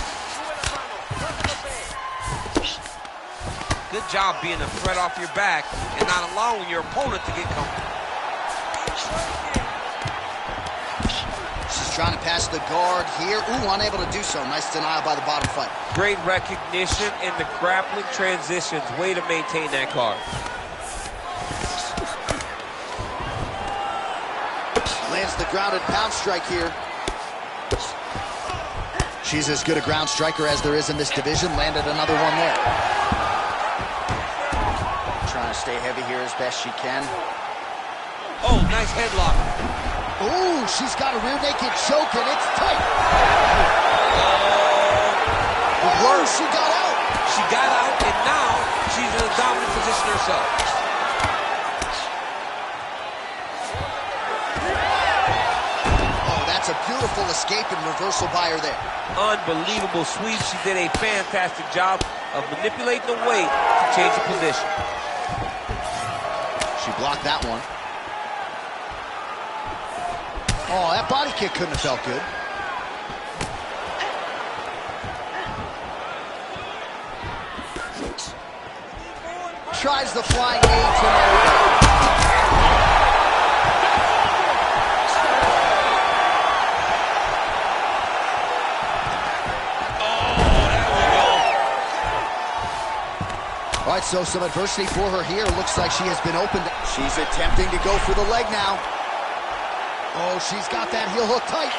Good job being a threat off your back and not allowing your opponent to get comfortable. She's trying to pass the guard here. Ooh, unable to do so. Nice denial by the bottom fight. Great recognition in the grappling transitions. Way to maintain that guard. Lands the grounded pound strike here. She's as good a ground striker as there is in this division. Landed another one there. Trying to stay heavy here as best she can. Oh, nice headlock. Ooh, she's got a rear naked choke and it's tight. Oh, she got out. She got out and now she's in a dominant position herself. Oh, that's a beautiful escape and reversal by her there. Unbelievable sweep. She did a fantastic job of manipulating the weight to change the position. She blocked that one. Oh, that body kick couldn't have felt good. Tries the flying knee to no. All right, so some adversity for her here. Looks like she has been opened. She's attempting to go for the leg now. Oh, she's got that heel hook tight.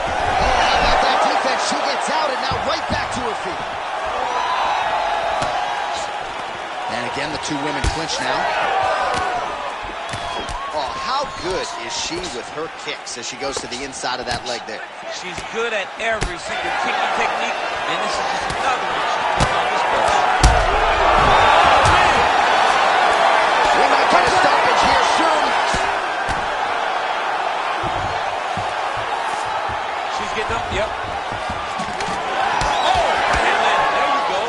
Oh, how about that defense? She gets out and now right back to her feet. And again, the two women clinch now. Oh, how good is she with her kicks as she goes to the inside of that leg there? She's good at every single kicking technique, and this is just another one she's put on display. We might get a stoppage here soon. She's getting up, yep. Oh, right hand, there you go.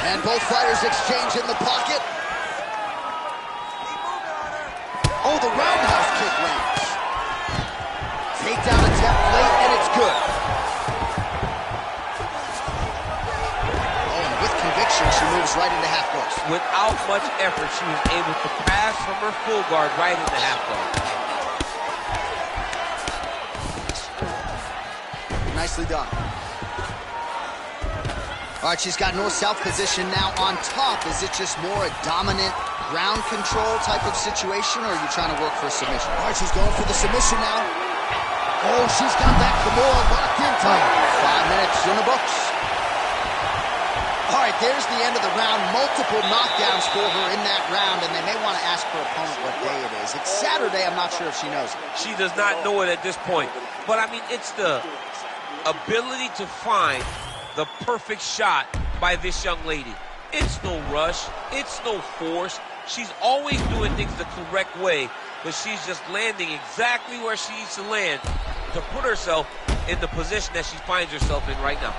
And both fighters exchange in the pocket. Oh, the roundhouse kick lands. Takedown attempt late, and it's good. Oh, and with conviction, she moves right into half guard. Without much effort, she was able to pass from her full guard right into half guard. Nicely done. All right, she's got north-south position now on top. Is it just more a dominant ground control type of situation, or are you trying to work for a submission? All right, she's going for the submission now. Oh, she's got that Kimura locked in tight. 5 minutes in the books. All right, there's the end of the round. Multiple knockdowns for her in that round, and they may want to ask her opponent what day it is. It's Saturday. I'm not sure if she knows it. She does not know it at this point. But, I mean, it's the ability to find the perfect shot by this young lady. It's no rush. It's no force. She's always doing things the correct way, but she's just landing exactly where she needs to land to put herself in the position that she finds herself in right now.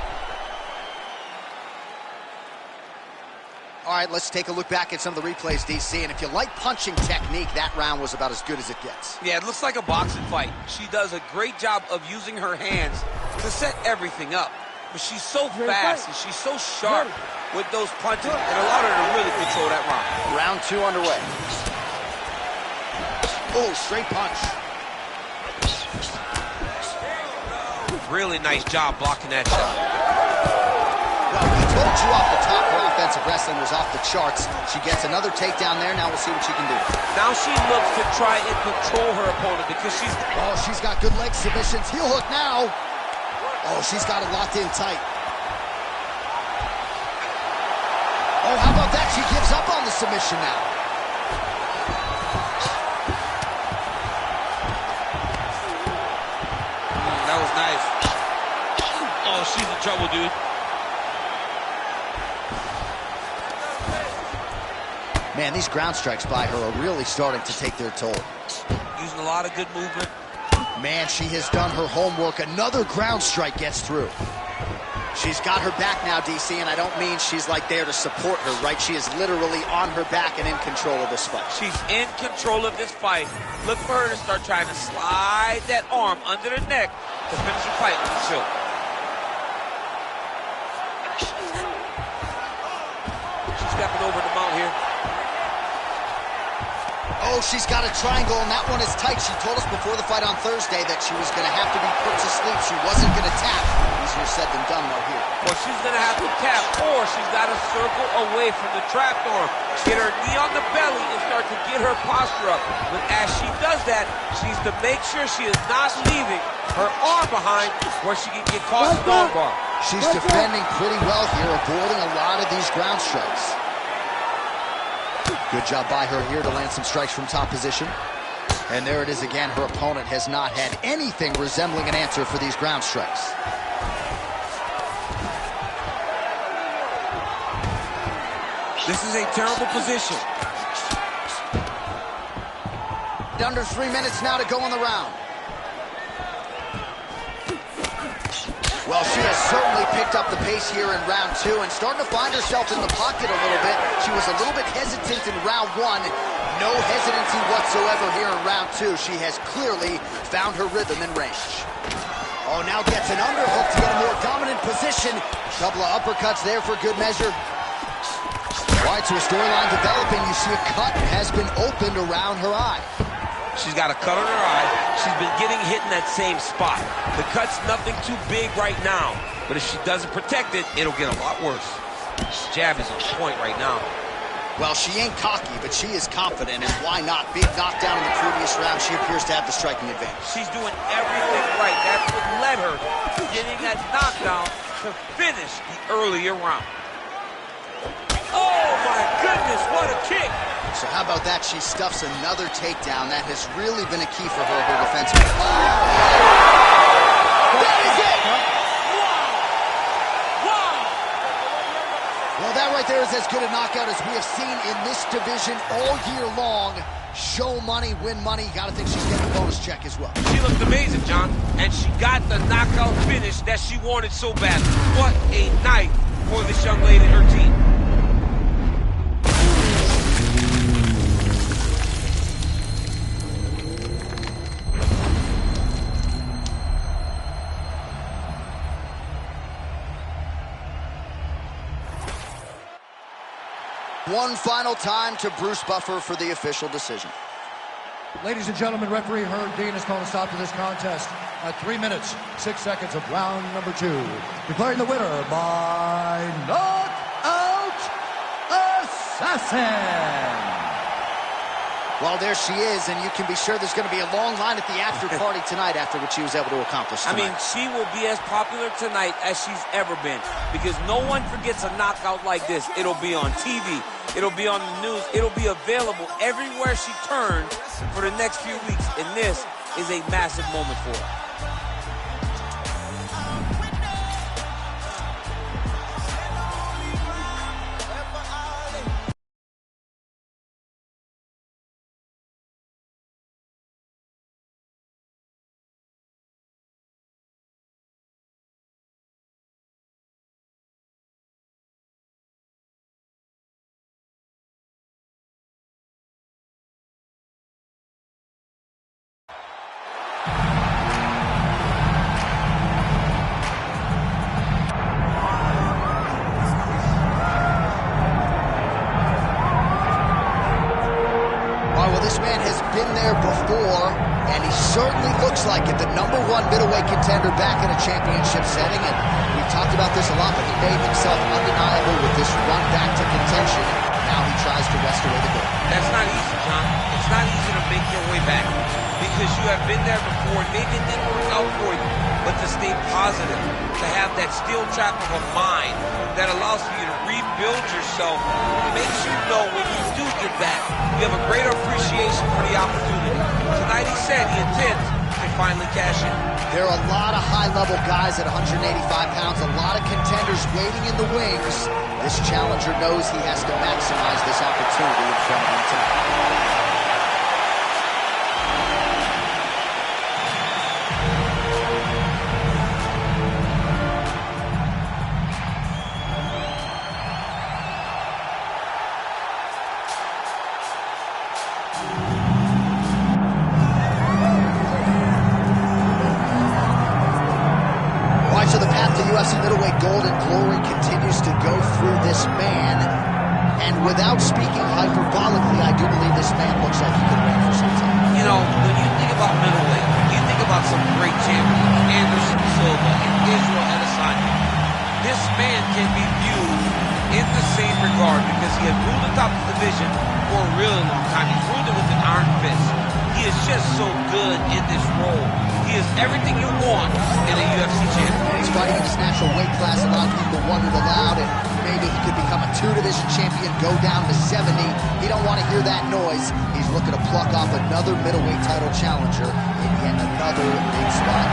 All right, let's take a look back at some of the replays, DC. And if you like punching technique, that round was about as good as it gets. Yeah, it looks like a boxing fight. She does a great job of using her hands to set everything up. But she's so fast and she's so sharp with those punches. It allowed her to really control that round. Round 2 underway. Oh, straight punch. Really nice job blocking that shot. Well, we told you off the top her offensive wrestling was off the charts. She gets another takedown there. Now we'll see what she can do. Now she looks to try and control her opponent because she's... Oh, she's got good leg submissions. Heel hook now. Oh, she's got it locked in tight. Oh, how about that? She gives up on the submission now. That was nice. Oh, she's in trouble, dude. Man, these ground strikes by her are really starting to take their toll. Using a lot of good movement. Man, she has done her homework. Another ground strike gets through. She's got her back now, DC, and I don't mean she's like there to support her, right? She is literally on her back and in control of this fight. She's in control of this fight. Look for her to start trying to slide that arm under the neck to finish the fight with the choke. She's stepping over the mount here. Oh, she's got a triangle, and that one is tight. She told us before the fight on Thursday that she was going to have to be put to sleep. She wasn't going to tap. Easier said than done, though, here. Well, she's going to have to tap, or she's got to circle away from the trapped arm. Get her knee on the belly and start to get her posture up. But as she does that, she needs to make sure she is not leaving her arm behind where she can get caught in the arm bar. She's defending pretty well here, avoiding a lot of these ground strikes. Good job by her here to land some strikes from top position. And there it is again. Her opponent has not had anything resembling an answer for these ground strikes. This is a terrible position. Under 3 minutes now to go in the round. Well, she has certainly picked up the pace here in round 2 and starting to find herself in the pocket a little bit. She was a little bit hesitant in round 1. No hesitancy whatsoever here in round 2. She has clearly found her rhythm and range. Oh, now gets an underhook to get a more dominant position. A couple of uppercuts there for good measure. All right, so a storyline developing. You see a cut has been opened around her eye. She's got a cut on her eye. She's been getting hit in that same spot. The cut's nothing too big right now, but if she doesn't protect it, it'll get a lot worse. This jab is on point right now. Well, she ain't cocky, but she is confident, and why not? Big knockdown in the previous round. She appears to have the striking advantage. She's doing everything right. That's what led her to getting that knockdown to finish the earlier round. Oh, my goodness, what a kick. So how about that? She stuffs another takedown. That has really been a key for her defense. Oh! That is it! Wow! Well, that right there is as good a knockout as we have seen in this division all year long. Show money, win money. Gotta think she's getting a bonus check as well. She looked amazing, John, and she got the knockout finish that she wanted so bad. What a night for this young lady and her team. One final time to Bruce Buffer for the official decision. Ladies and gentlemen, referee Herb Dean has called a stop to this contest at 3 minutes, 6 seconds of round number 2. Declaring the winner by knockout assassin. Well, there she is, and you can be sure there's going to be a long line at the after party tonight after what she was able to accomplish tonight. I mean, she will be as popular tonight as she's ever been because no one forgets a knockout like this. It'll be on TV. It'll be on the news. It'll be available everywhere she turns for the next few weeks, and this is a massive moment for her. Before, and he certainly looks like it. The #1 middleweight contender back in a championship setting, and we've talked about this a lot, but he made himself undeniable with this run back to contention. Now he tries to wrest away the gold. That's not easy, John. It's not easy to make your way back because you have been there before. Maybe it didn't work out for you, but to stay positive, to have that steel trap of a mind that allows for you to rebuild yourself, makes you know when you do get back, you have a greater appreciation for the opportunity. Tonight he said he intends to finally cash in. There are a lot of high-level guys at 185 pounds, a lot of contenders waiting in the wings. This challenger knows he has to maximize this opportunity in front of him tonight. UFC middleweight gold and glory continues to go through this man, and without speaking hyperbolically, I do believe this man looks like he could reign for some time. You know, when you think about middleweight, you think about some great champions, Anderson Silva and Israel Adesanya. This man can be viewed in the same regard because he has ruled the top of the division for a really long time. He's ruled it with an iron fist. He is just so good in this role. He is everything you want in a UFC champion. He's fighting in his natural weight class. A lot of people wondered aloud if maybe he could become a 2-division champion, go down to 70. He don't want to hear that noise. He's looking to pluck off another middleweight title challenger in yet another big spot.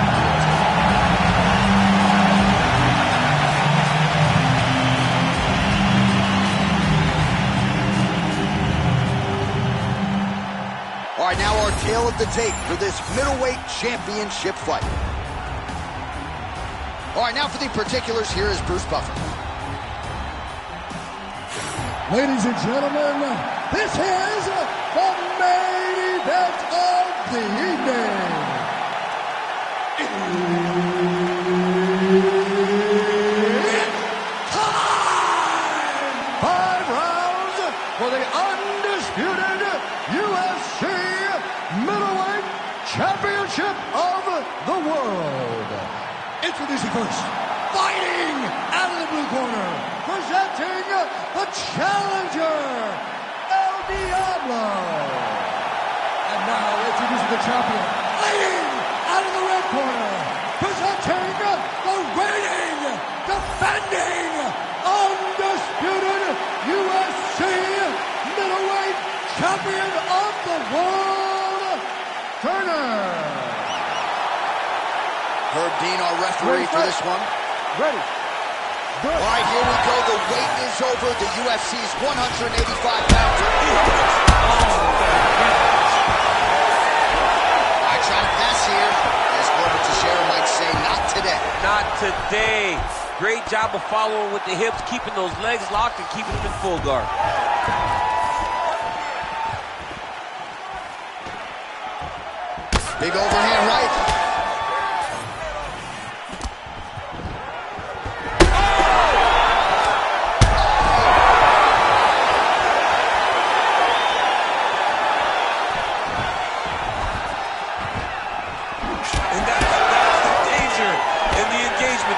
All right, now our tale of the tape for this middleweight championship fight. All right, now for the particulars, here is Bruce Buffer. Ladies and gentlemen, this is the main event of the evening. It's time! 5 rounds for the undisputed UFC middleweight championship of the world. Introducing first, fighting out of the blue corner, presenting the challenger, El Diablo. And now introducing the champion, fighting out of the red corner, presenting the reigning, defending, undisputed UFC middleweight champion of the world, Turner. Herb Dean, our referee for this one. Ready. Good. All right, here we go. The wait is over. The UFC's 185-pounder. All right, trying to pass here. As Corbett Teixeira might say, not today. Not today. Great job of following with the hips, keeping those legs locked and keeping them in full guard. Big overhand right.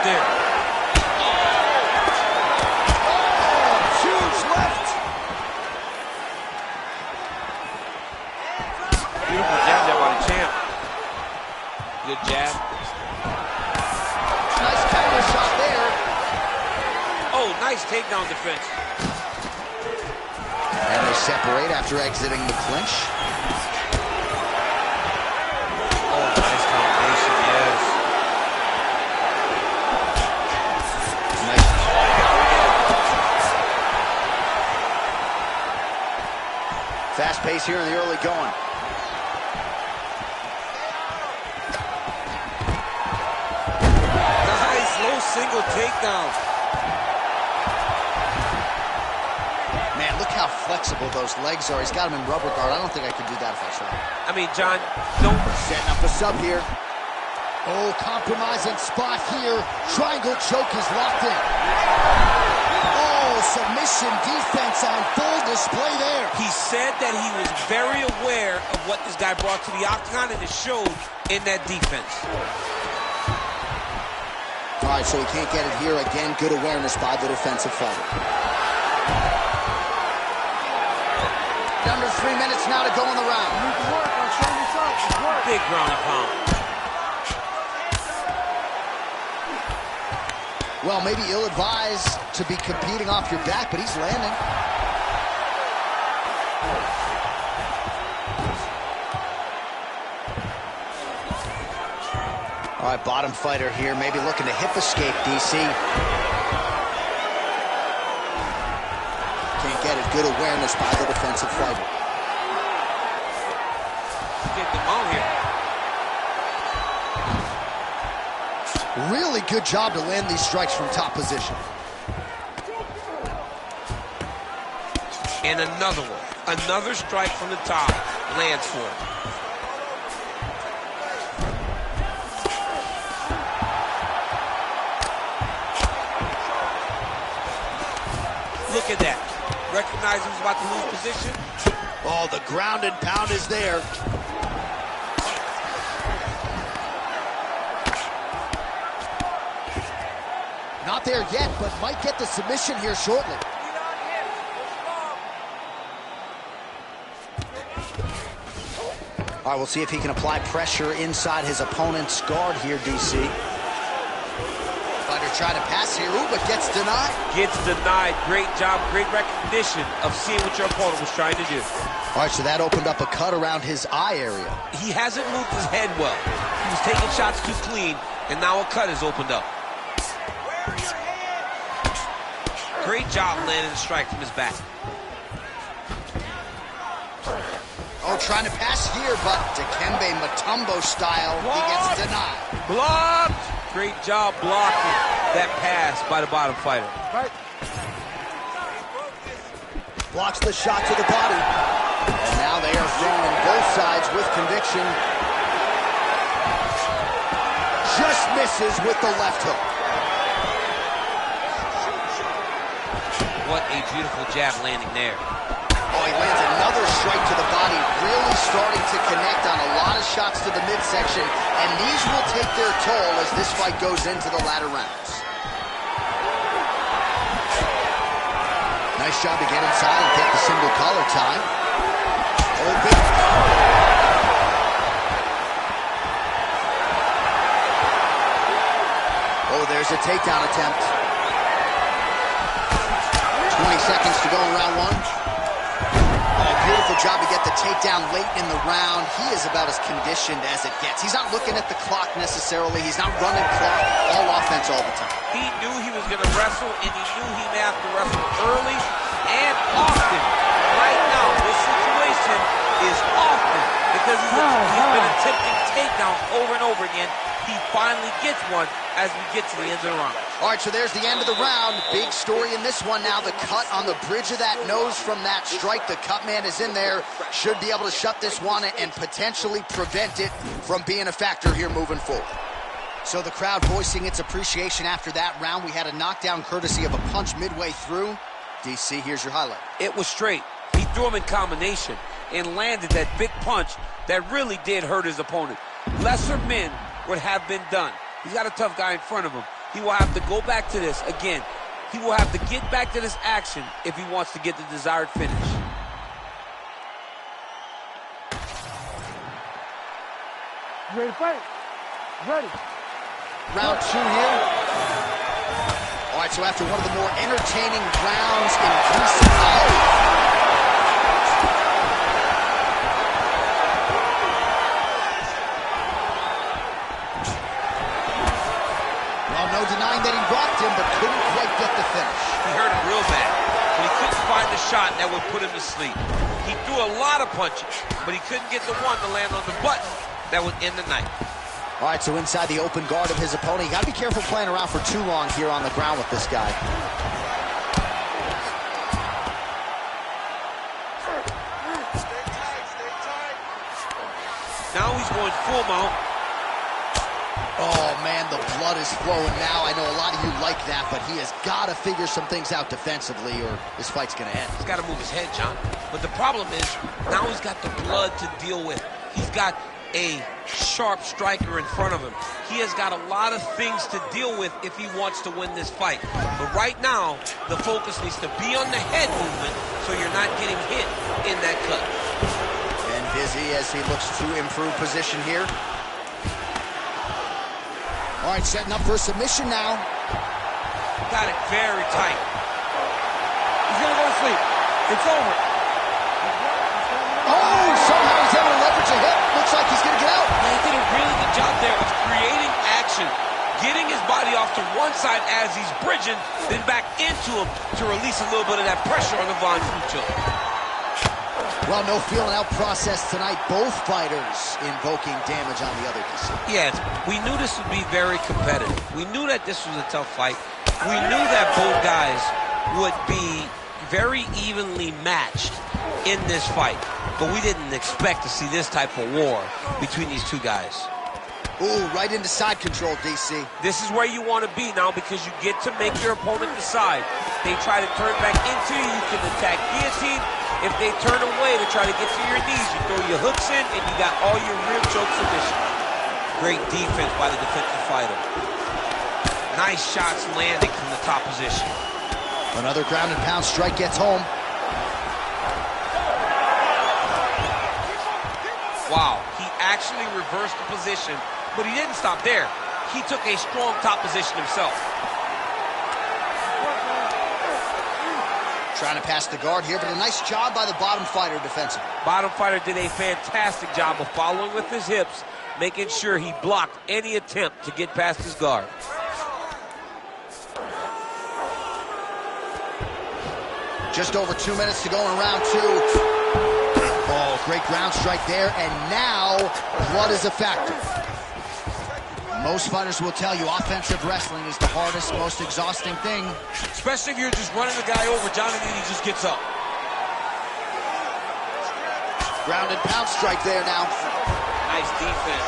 right there. Huge left. Beautiful jab there by the champ. Good jab. Nice counter shot there. Oh, nice takedown defense. And they separate after exiting the clinch. Oh, nice combination, yes. Nice. Fast pace here in the early going. Nice low single takedown. Man, look how flexible those legs are. He's got him in rubber guard. I don't think I could do that if I tried. I mean, John, don't... Setting up a sub here. Oh, compromising spot here. Triangle choke is locked in. Oh, submission defense on full display there. He said that he was very aware of what this guy brought to the octagon, and it showed in that defense. All right, so he can't get it here. Again, good awareness by the defensive fighter. Under 3 minutes now to go in the round. Big ground and pound. Well, maybe ill-advised to be competing off your back, but he's landing. All right, bottom fighter here, maybe looking to hip escape, DC. Can't get it. Good awareness by the defensive fighter. Get them out here. Really good job to land these strikes from top position. And another one. Another strike from the top. Lands for him. Look at that. Recognize he's about to lose position. Oh, the ground and pound is there. Not there yet, but might get the submission here shortly. All right, we'll see if he can apply pressure inside his opponent's guard here, DC. Fighter trying to pass here, ooh, but gets denied. Gets denied. Great job, great recognition of seeing what your opponent was trying to do. All right, so that opened up a cut around his eye area. He hasn't moved his head well. He was taking shots too clean, and now a cut is opened up. Great job landing a strike from his back. Oh, trying to pass here, but Dikembe Mutombo style, he gets denied. Blocked! Great job blocking that pass by the bottom fighter. Right. Blocks the shot to the body. And now they are throwing both sides with conviction. Just misses with the left hook. What a beautiful jab landing there. Oh, he lands another strike to the body, really starting to connect on a lot of shots to the midsection, and these will take their toll as this fight goes into the latter rounds. Nice job to get inside and get the single collar tie. Oh, big. Oh, there's a takedown attempt. 20 seconds to go in round one. Oh, beautiful job to get the takedown late in the round. He is about as conditioned as it gets. He's not looking at the clock necessarily. He's not running clock, all offense all the time. He knew he was going to wrestle, and he knew he may have to wrestle early and often. Right now, this situation is often because he's been attempting takedowns over and over again. He finally gets one as we get to the end of the round. All right, so there's the end of the round. Big story in this one now. The cut on the bridge of that nose from that strike. The cut man is in there. Should be able to shut this one and potentially prevent it from being a factor here moving forward. So the crowd voicing its appreciation after that round. We had a knockdown courtesy of a punch midway through. DC, here's your highlight. It was straight. He threw him in combination and landed that big punch that really did hurt his opponent. Lesser men would have been done. He's got a tough guy in front of him, He will have to go back to this. Again, he will have to get back to this action if he wants to get the desired finish. You ready to fight? Ready. Round 2 here. All right, so after one of the more entertaining rounds in recent well, no denying that he rocked him, but couldn't quite get the finish. He hurt him real bad, but he couldn't find the shot that would put him to sleep. He threw a lot of punches, but he couldn't get the one to land on the button that would end the night. All right, so inside the open guard of his opponent, you got to be careful playing around for too long here on the ground with this guy. Stay tight, stay tight. Now he's going full mount. Oh, man, the blood is flowing now. I know a lot of you like that, but he has got to figure some things out defensively or this fight's going to end. He's got to move his head, John. But the problem is, now he's got the blood to deal with. He's got a sharp striker in front of him. He has got a lot of things to deal with if he wants to win this fight. But right now, the focus needs to be on the head movement so you're not getting hit in that cut. And busy as he looks to improve position here. All right, setting up for a submission now. Got it very tight. He's gonna go to sleep. It's over. Oh, somehow he's able to leverage a hip. Looks like he's going to get out. He did a really good job there of creating action, getting his body off to one side as he's bridging, then back into him to release a little bit of that pressure on the Von Fucho. Well, no feeling out process tonight. Both fighters invoking damage on the other. Yes, we knew this would be very competitive. We knew that this was a tough fight. We knew that both guys would be very evenly matched in this fight. But we didn't expect to see this type of war between these two guys. Ooh, right into side control, DC. This is where you want to be now because you get to make your opponent decide. They try to turn back into you, you can attack guillotine. If they turn away to try to get to your knees, you throw your hooks in and you got all your rear choke submission. Great defense by the defensive fighter. Nice shots landing from the top position. Another ground and pound strike gets home. Wow, he actually reversed the position, but he didn't stop there. He took a strong top position himself. Trying to pass the guard here, but a nice job by the bottom fighter defensively. Bottom fighter did a fantastic job of following with his hips, making sure he blocked any attempt to get past his guard. Just over 2 minutes to go in round 2. Oh, great ground strike there, and now blood is a factor. Most fighters will tell you offensive wrestling is the hardest, most exhausting thing. Especially if you're just running the guy over, John, and then he just gets up. Ground and pound strike there now. Nice defense.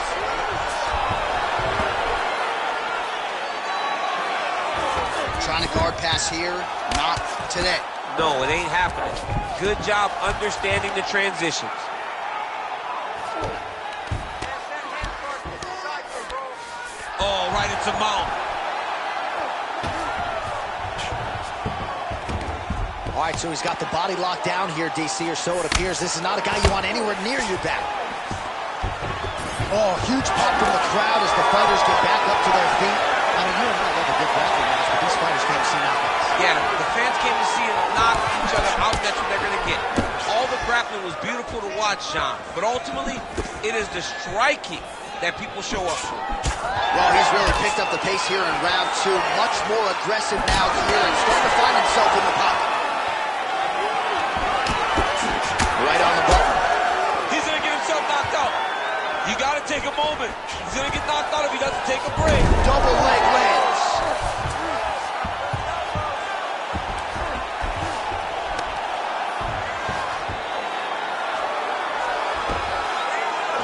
Trying to guard pass here, not today. No, it ain't happening. Good job understanding the transitions. Oh, right into mount. All right, so he's got the body locked down here, DC, or so it appears. This is not a guy you want anywhere near your back. Oh, huge pop from the crowd as the fighters get back up to their feet. I mean, you and I love a good grappling match, but these fighters came to see knockouts. Yeah, the fans came to see them knock each other out. That's what they're going to get. All the grappling was beautiful to watch, Sean, but ultimately, it is the striking that people show up for. Well, he's really picked up the pace here in round 2. Much more aggressive now here and starting to find himself in the pocket. Right on the button. He's going to get himself knocked out. You got to take a moment. He's going to get knocked out if he doesn't take a break. Double leg lands.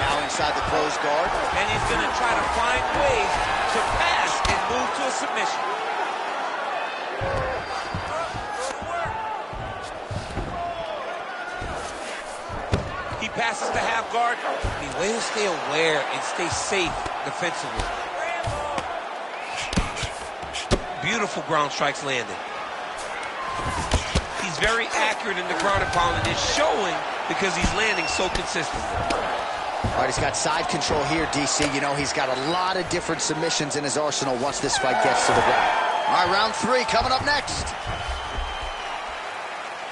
Now inside the closed guard. And he's going to try to find ways to pass and move to a submission. He passes to half guard. The way to stay aware and stay safe defensively. beautiful ground strikes landed. He's very accurate in the ground and pound, and it's showing because he's landing so consistently. All right, he's got side control here, DC. You know, he's got a lot of different submissions in his arsenal once this fight gets to the ground. All right, round 3 coming up next.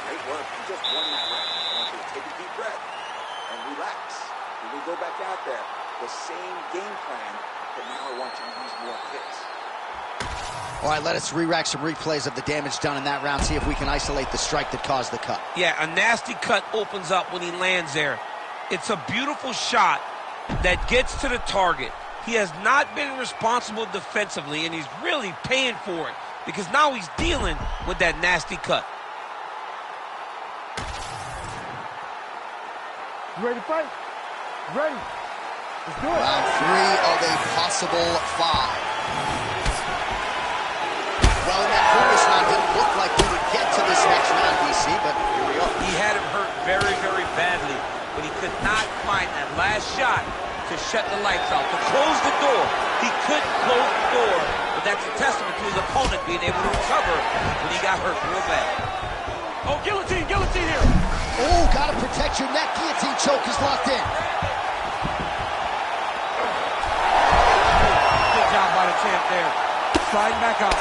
Great work. You just won that round. I want you to take a deep breath and relax. When we go back out there, the same game plan, but now I want you to use more kicks. All right, let us re-rack some replays of the damage done in that round, see if we can isolate the strike that caused the cut. Yeah, a nasty cut opens up when he lands there. It's a beautiful shot that gets to the target. He has not been responsible defensively, and he's really paying for it because now he's dealing with that nasty cut. You ready to fight? Ready. Let's do it. Round 3 of a possible 5. Well, in that previous round, it didn't look like we would get to this next round, DC, but here we are. He had him hurt very, very badly, but he could not find that last shot to shut the lights out, to close the door. He couldn't close the door, but that's a testament to his opponent being able to recover when he got hurt real bad. Oh, guillotine here. Oh, gotta protect your neck. Guillotine choke is locked in. Good job by the champ there. Sliding back up.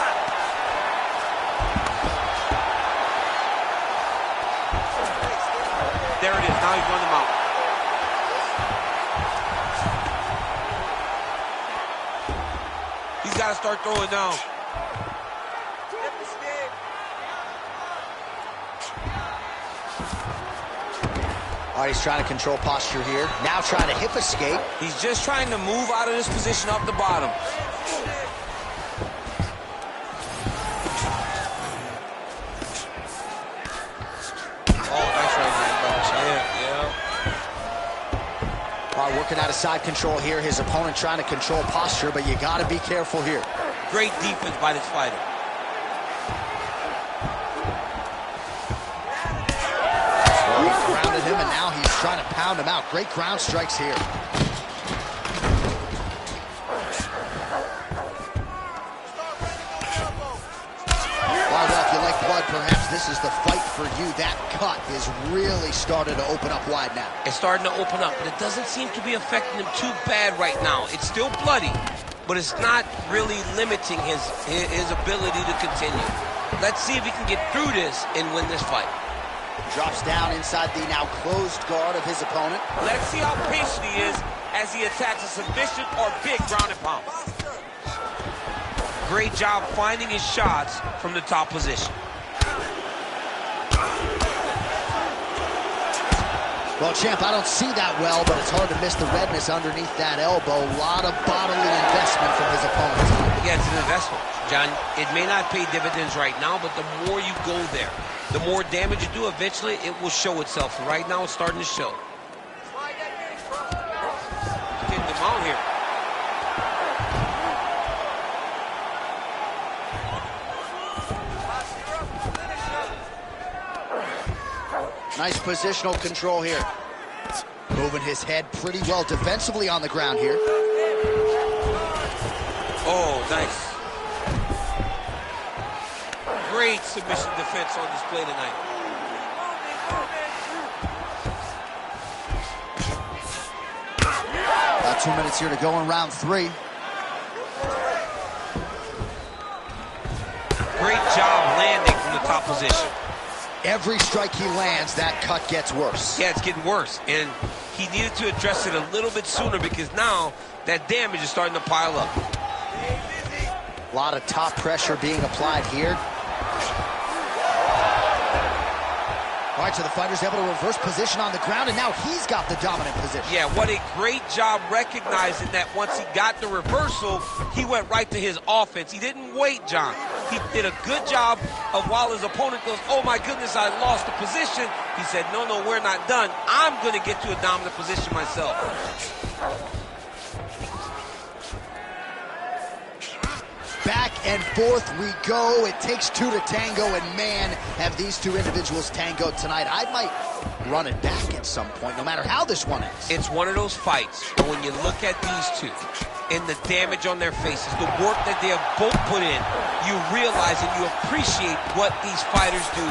There it is. Now he's run them out. He's got to start throwing down. All right, he's trying to control posture here. Now trying to hip escape. He's just trying to move out of this position off the bottom. Working out of side control here. His opponent trying to control posture, but you got to be careful here. Great defense by this fighter. Well, he grounded him, and now he's trying to pound him out. Great ground strikes here. Well, if you like blood, perhaps this is the fight for you. That cut is really started to open up wide now. It's starting to open up, but it doesn't seem to be affecting him too bad right now. It's still bloody, but it's not really limiting his ability to continue. Let's see if he can get through this and win this fight. Drops down inside the now closed guard of his opponent. Let's see how patient he is as he attacks a submission or big ground and pound. Great job finding his shots from the top position. Well, champ, I don't see that well, but it's hard to miss the redness underneath that elbow. A lot of bodily investment from his opponent. Yeah, it's an investment, John. It may not pay dividends right now, but the more you go there, the more damage you do, eventually it will show itself. Right now, it's starting to show. Getting them out here. Nice positional control here. Moving his head pretty well defensively on the ground here. Oh, nice. Great submission defense on display tonight. About 2 minutes here to go in round 3. Great job landing from the top position. Every strike he lands, that cut gets worse. Yeah, it's getting worse, and he needed to address it a little bit sooner because now that damage is starting to pile up. A lot of top pressure being applied here. All right, so the fighter's able to reverse position on the ground, and now he's got the dominant position. Yeah, what a great job recognizing that once he got the reversal, he went right to his offense. He didn't wait, John. He did a good job of while his opponent goes, oh my goodness, I lost the position. He said, no, we're not done. I'm going to get to a dominant position myself. Back and forth we go. It takes 2 to tango, and man, have these two individuals tangoed tonight. I might run it back at some point, no matter how this one ends. It's one of those fights, but when you look at these two, and the damage on their faces, the work that they have both put in, you realize and you appreciate what these fighters do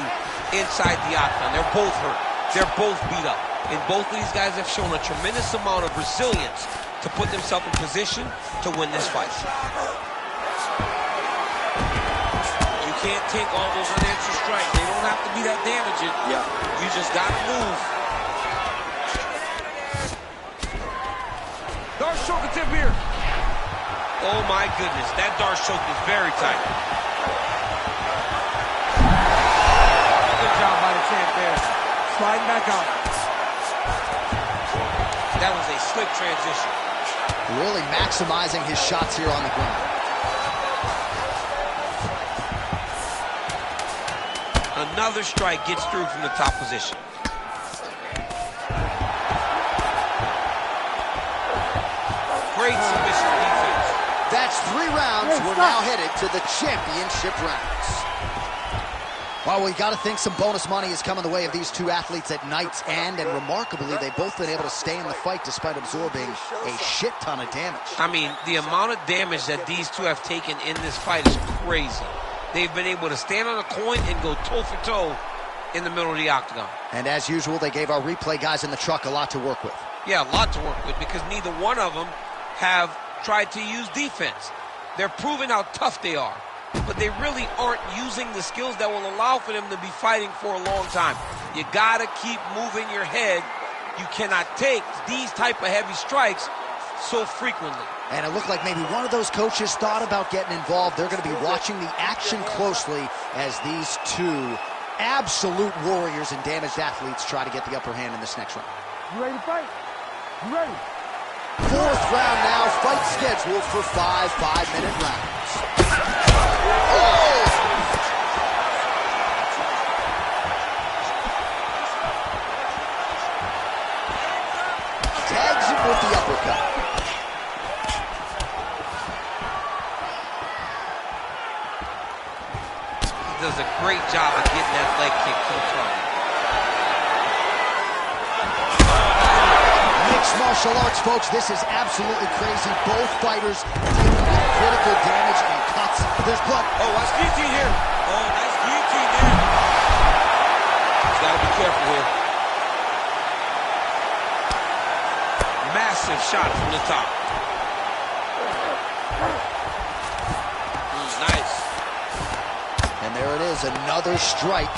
inside the octagon. They're both hurt. They're both beat up. And both of these guys have shown a tremendous amount of resilience to put themselves in position to win this fight. You can't take all those unanswered strikes. They don't have to be that damaging. Yeah. You just got to move. Dark choke attempt here. Oh my goodness, that Darce choke is very tight. Good job by the champ there. Sliding back out. That was a slick transition. Really maximizing his shots here on the ground. Another strike gets through from the top position. Great submission defense. That's 3 rounds. We're now headed to the championship rounds. Well, we got to think some bonus money is coming the way of these two athletes at night's end, and remarkably, they've both been able to stay in the fight despite absorbing a shit ton of damage. I mean, the amount of damage that these two have taken in this fight is crazy. They've been able to stand on a coin and go toe-for-toe in the middle of the octagon. And as usual, they gave our replay guys in the truck a lot to work with. Yeah, a lot to work with because neither one of them have tried to use defense. They're proving how tough they are, but they really aren't using the skills that will allow for them to be fighting for a long time. You gotta keep moving your head. You cannot take these type of heavy strikes so frequently. And it looked like maybe one of those coaches thought about getting involved. They're going to be watching the action closely as these two absolute warriors and damaged athletes try to get the upper hand in this next round. You ready to fight? You ready? 4th round now, fight scheduled for 5 5-minute rounds. Oh! Tags him with the uppercut. He does a great job of getting that leg kick to the target. Mixed martial arts, folks, this is absolutely crazy. Both fighters dealing with critical damage and cuts. There's blood. Oh, nice guillotine here. Oh, nice guillotine there. He's got to be careful here. Massive shot from the top. Nice. And there it is, another strike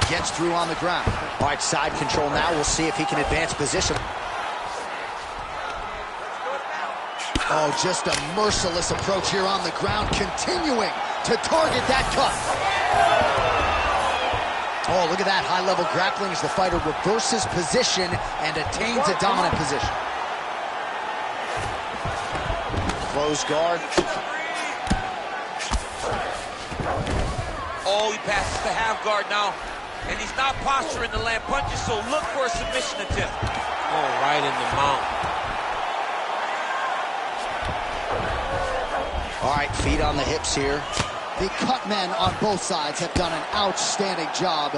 gets through on the ground. All right, side control now. We'll see if he can advance position. Oh, just a merciless approach here on the ground, continuing to target that cut. Oh, look at that high-level grappling as the fighter reverses position and attains a dominant position. Close guard. Oh, he passes the half guard now. And he's not posturing to land punches, so look for a submission attempt. Oh, right in the mount. All right, feet on the hips here. The cut men on both sides have done an outstanding job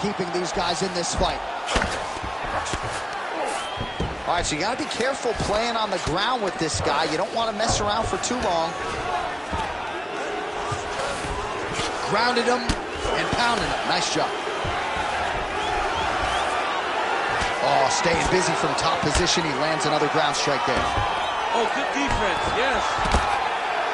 keeping these guys in this fight. All right, so you got to be careful playing on the ground with this guy. You don't want to mess around for too long. Grounded him and pounded him. Nice job. Oh, staying busy from top position. He lands another ground strike there. Oh, good defense, yes.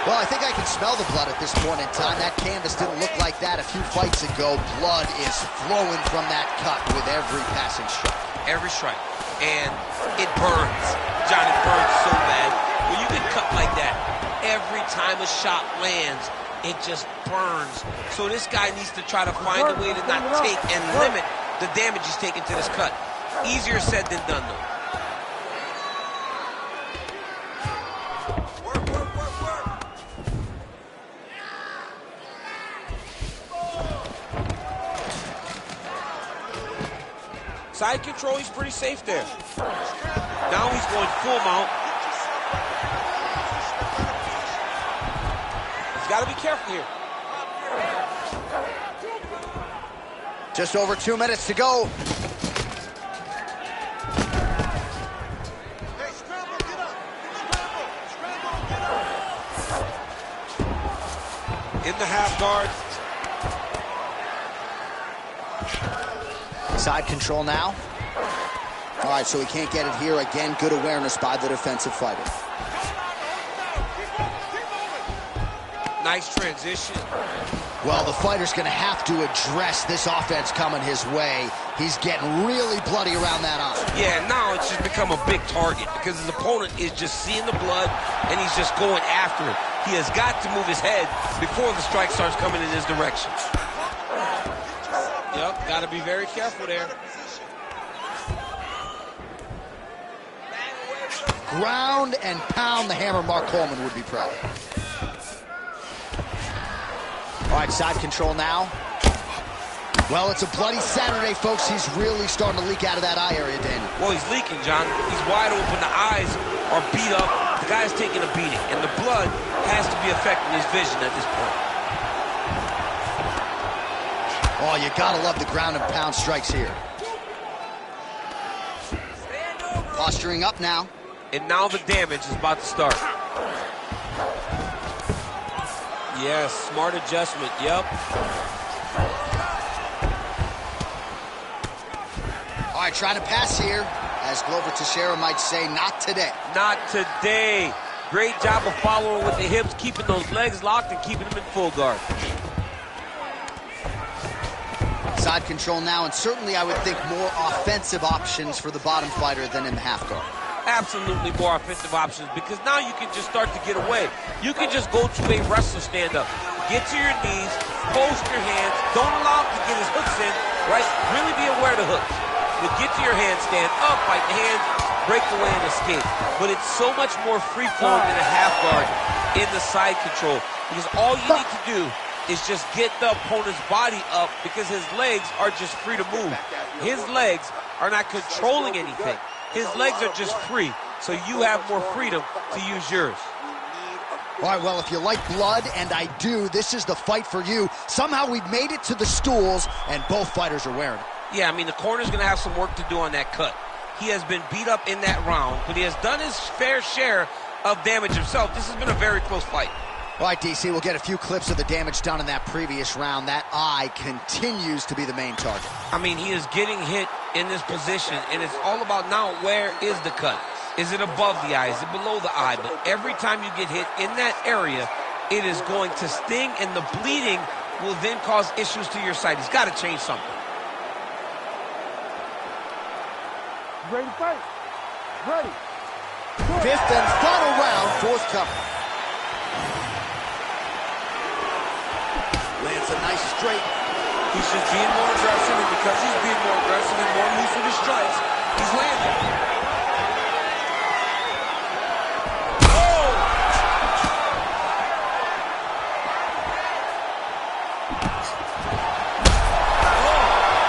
Well, I think I can smell the blood at this point in time. That canvas didn't look like that a few fights ago. Blood is flowing from that cut with every passing strike. Every strike. And it burns. Johnny, burns so bad. When you get cut like that, every time a shot lands, it just burns. So this guy needs to try to find a way to not take and limit the damage he's taking to this cut. Easier said than done, though. Side control, he's pretty safe there. Now he's going full mount. He's got to be careful here. Just over 2 minutes to go. in the half guard. Side control now. All right, so he can't get it here. Again, good awareness by the defensive fighter. Nice transition. Well, the fighter's going to have to address this offense coming his way. He's getting really bloody around that eye. Yeah, now it's just become a big target because his opponent is just seeing the blood and he's just going after it. He has got to move his head before the strike starts coming in his direction. Yep, got to be very careful there. Ground and pound the hammer. Mark Coleman would be proud. All right, side control now. Well, it's a bloody Saturday, folks. He's really starting to leak out of that eye area, Daniel. Well, he's leaking, John. He's wide open. The eyes are beat up. The guy's taking a beating, and the blood has to be affecting his vision at this point. Oh, you gotta love the ground and pound strikes here. Posturing up now. And now the damage is about to start. Yes, smart adjustment, yep. All right, trying to pass here. As Glover Teixeira might say, not today. Not today. Great job of following with the hips, keeping those legs locked and keeping them in full guard. Side control now, and certainly I would think more offensive options for the bottom fighter than in the half guard. Absolutely more offensive options because now you can just start to get away. You can just go to a wrestler stand-up. Get to your knees, post your hands, don't allow him to get his hooks in, right? Really be aware of the hooks. But get to your hands, stand up, fight the hands, break away and escape. But it's so much more free-flowing than a half guard in the side control because all you need to do is just get the opponent's body up because his legs are just free to move. His legs are not controlling anything. His legs are just free, so you have more freedom to use yours. All right, well, if you like blood, and I do, this is the fight for you. Somehow we've made it to the stools, and both fighters are wearing it. Yeah, I mean, the corner's going to have some work to do on that cut. He has been beat up in that round, but he has done his fair share of damage himself. This has been a very close fight. All right, DC, we'll get a few clips of the damage done in that previous round. That eye continues to be the main target. I mean, he is getting hit in this position, and it's all about now where is the cut? Is it above the eye? Is it below the eye? But every time you get hit in that area, it is going to sting, and the bleeding will then cause issues to your side. He's got to change something. Ready to fight? Ready. Fifth and final round, fourth cover. Lands a nice straight. He's just being more aggressive, and because he's being more aggressive and more loose with his strikes, he's landing. Oh!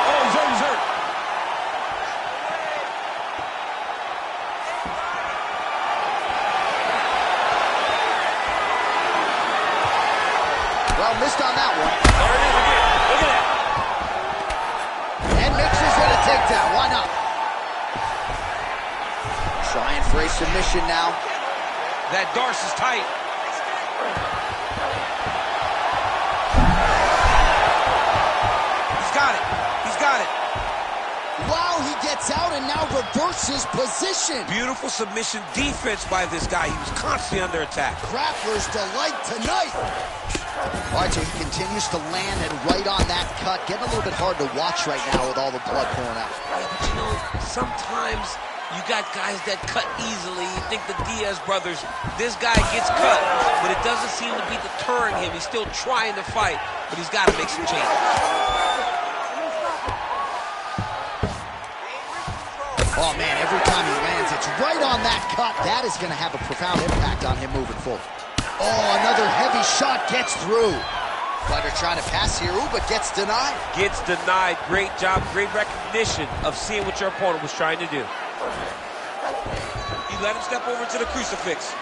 Oh, he's hurt, he's hurt. Well, missed on that one. There it is again. Look at that. And mixes in a takedown. Why not? Trying for a submission now. That Darce is tight. He's got it. He's got it. Wow, he gets out and now reverses position. Beautiful submission defense by this guy. He was constantly under attack. Grappler's delight tonight. All right, so he continues to land and right on that cut. Getting a little bit hard to watch right now with all the blood pouring out. Yeah, but you know, sometimes you got guys that cut easily. You think the Diaz brothers, this guy gets cut, but it doesn't seem to be deterring him. He's still trying to fight, but he's got to make some changes. Oh, man, every time he lands, it's right on that cut. That is going to have a profound impact on him moving forward. Oh, another heavy shot gets through. Fighter trying to pass here, ooh, but gets denied. Gets denied. Great job, great recognition of seeing what your opponent was trying to do. You let him step over to the crucifix.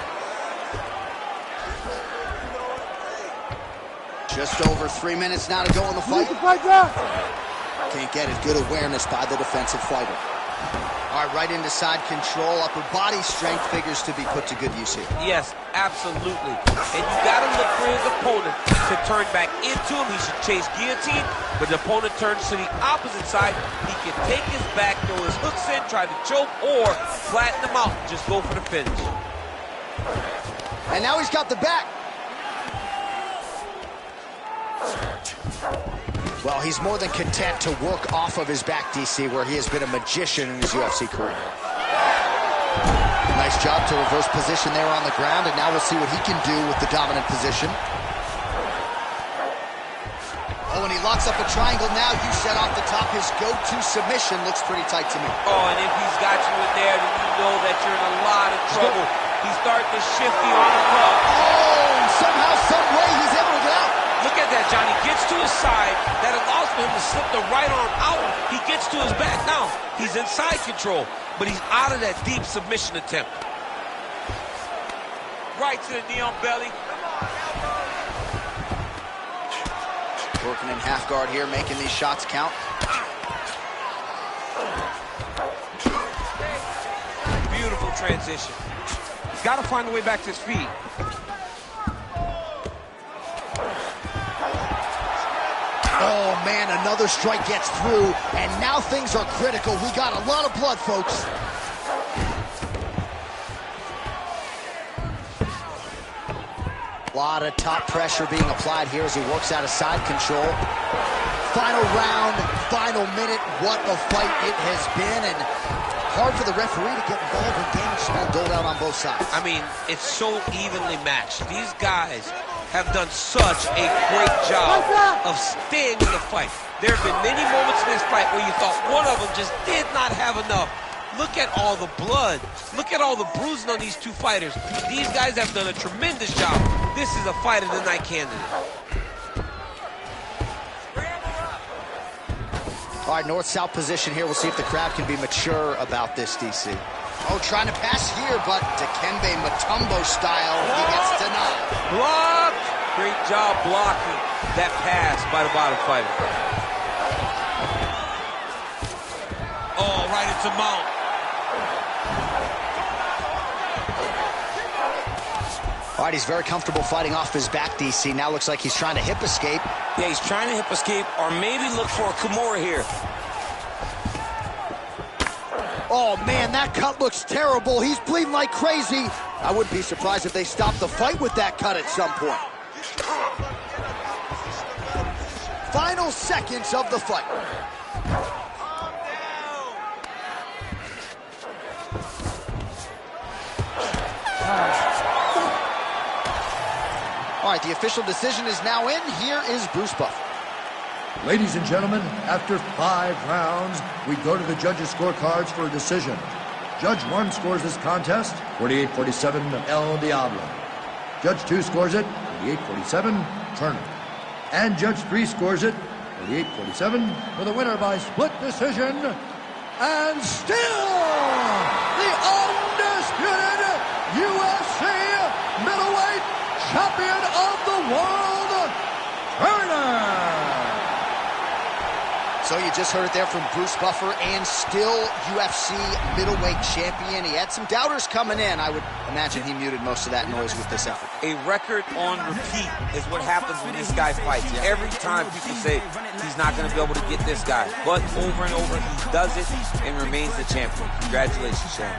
Just over 3 minutes now to go in the fight. Can't get it. Good awareness by the defensive fighter. All right, right into side control. Upper body strength figures to be put to good use here. Yes, absolutely. And you got to look for his opponent to turn back into him. He should chase guillotine, but the opponent turns to the opposite side. He can take his back, throw his hooks in, try to choke, or flatten him out and just go for the finish. And now he's got the back. Well, he's more than content to work off of his back, DC, where he has been a magician in his UFC career. Nice job to reverse position there on the ground, and now we'll see what he can do with the dominant position. Oh, and he locks up a triangle now. You said off the top, his go-to submission looks pretty tight to me. Oh, and if he's got you in there, then you know that you're in a lot of trouble. He's starting to shift you on the club. Oh, somehow, some way, he's able to get out. Look at that, Johnny. Gets to his side. That allows for him to slip the right arm out. He gets to his back now. He's in side control, but he's out of that deep submission attempt. Right to the knee on belly. Working in half guard here, making these shots count. Beautiful transition. He's got to find a way back to his feet. Oh, man, another strike gets through, and now things are critical. We got a lot of blood, folks. A lot of top pressure being applied here as he works out of side control. Final round, final minute. What a fight it has been, and hard for the referee to get involved when damage has been doled out on both sides. I mean, it's so evenly matched. These guys have done such a great job of staying in the fight. There have been many moments in this fight where you thought one of them just did not have enough. Look at all the blood. Look at all the bruising on these two fighters. These guys have done a tremendous job. This is a fight of the night candidate. All right, north-south position here. We'll see if the crowd can be mature about this, DC. Oh, trying to pass here, but Dikembe Mutombo style, he gets denied. Blocked! Great job blocking that pass by the bottom fighter. Oh, right into mount. All right, he's very comfortable fighting off his back, DC. Now looks like he's trying to hip escape. Yeah, he's trying to hip escape or maybe look for a Kimura here. Oh, man, that cut looks terrible. He's bleeding like crazy. I wouldn't be surprised if they stopped the fight with that cut at some point. Final seconds of the fight. All right, the official decision is now in. Here is Bruce Buffer. Ladies and gentlemen, after 5 rounds, we go to the judges' scorecards for a decision. Judge 1 scores this contest 48-47 El Diablo. Judge 2 scores it 48-47 Turner. And Judge 3 scores it 48-47 for the winner by split decision. And still, the undisputed UFC middleweight champion of the world, Turner. So you just heard it there from Bruce Buffer, and still UFC middleweight champion. He had some doubters coming in. I would imagine he muted most of that noise with this effort. A record on repeat is what happens when this guy fights. Every time people say he's not going to be able to get this guy, but over and over he does it and remains the champion. Congratulations, Sean.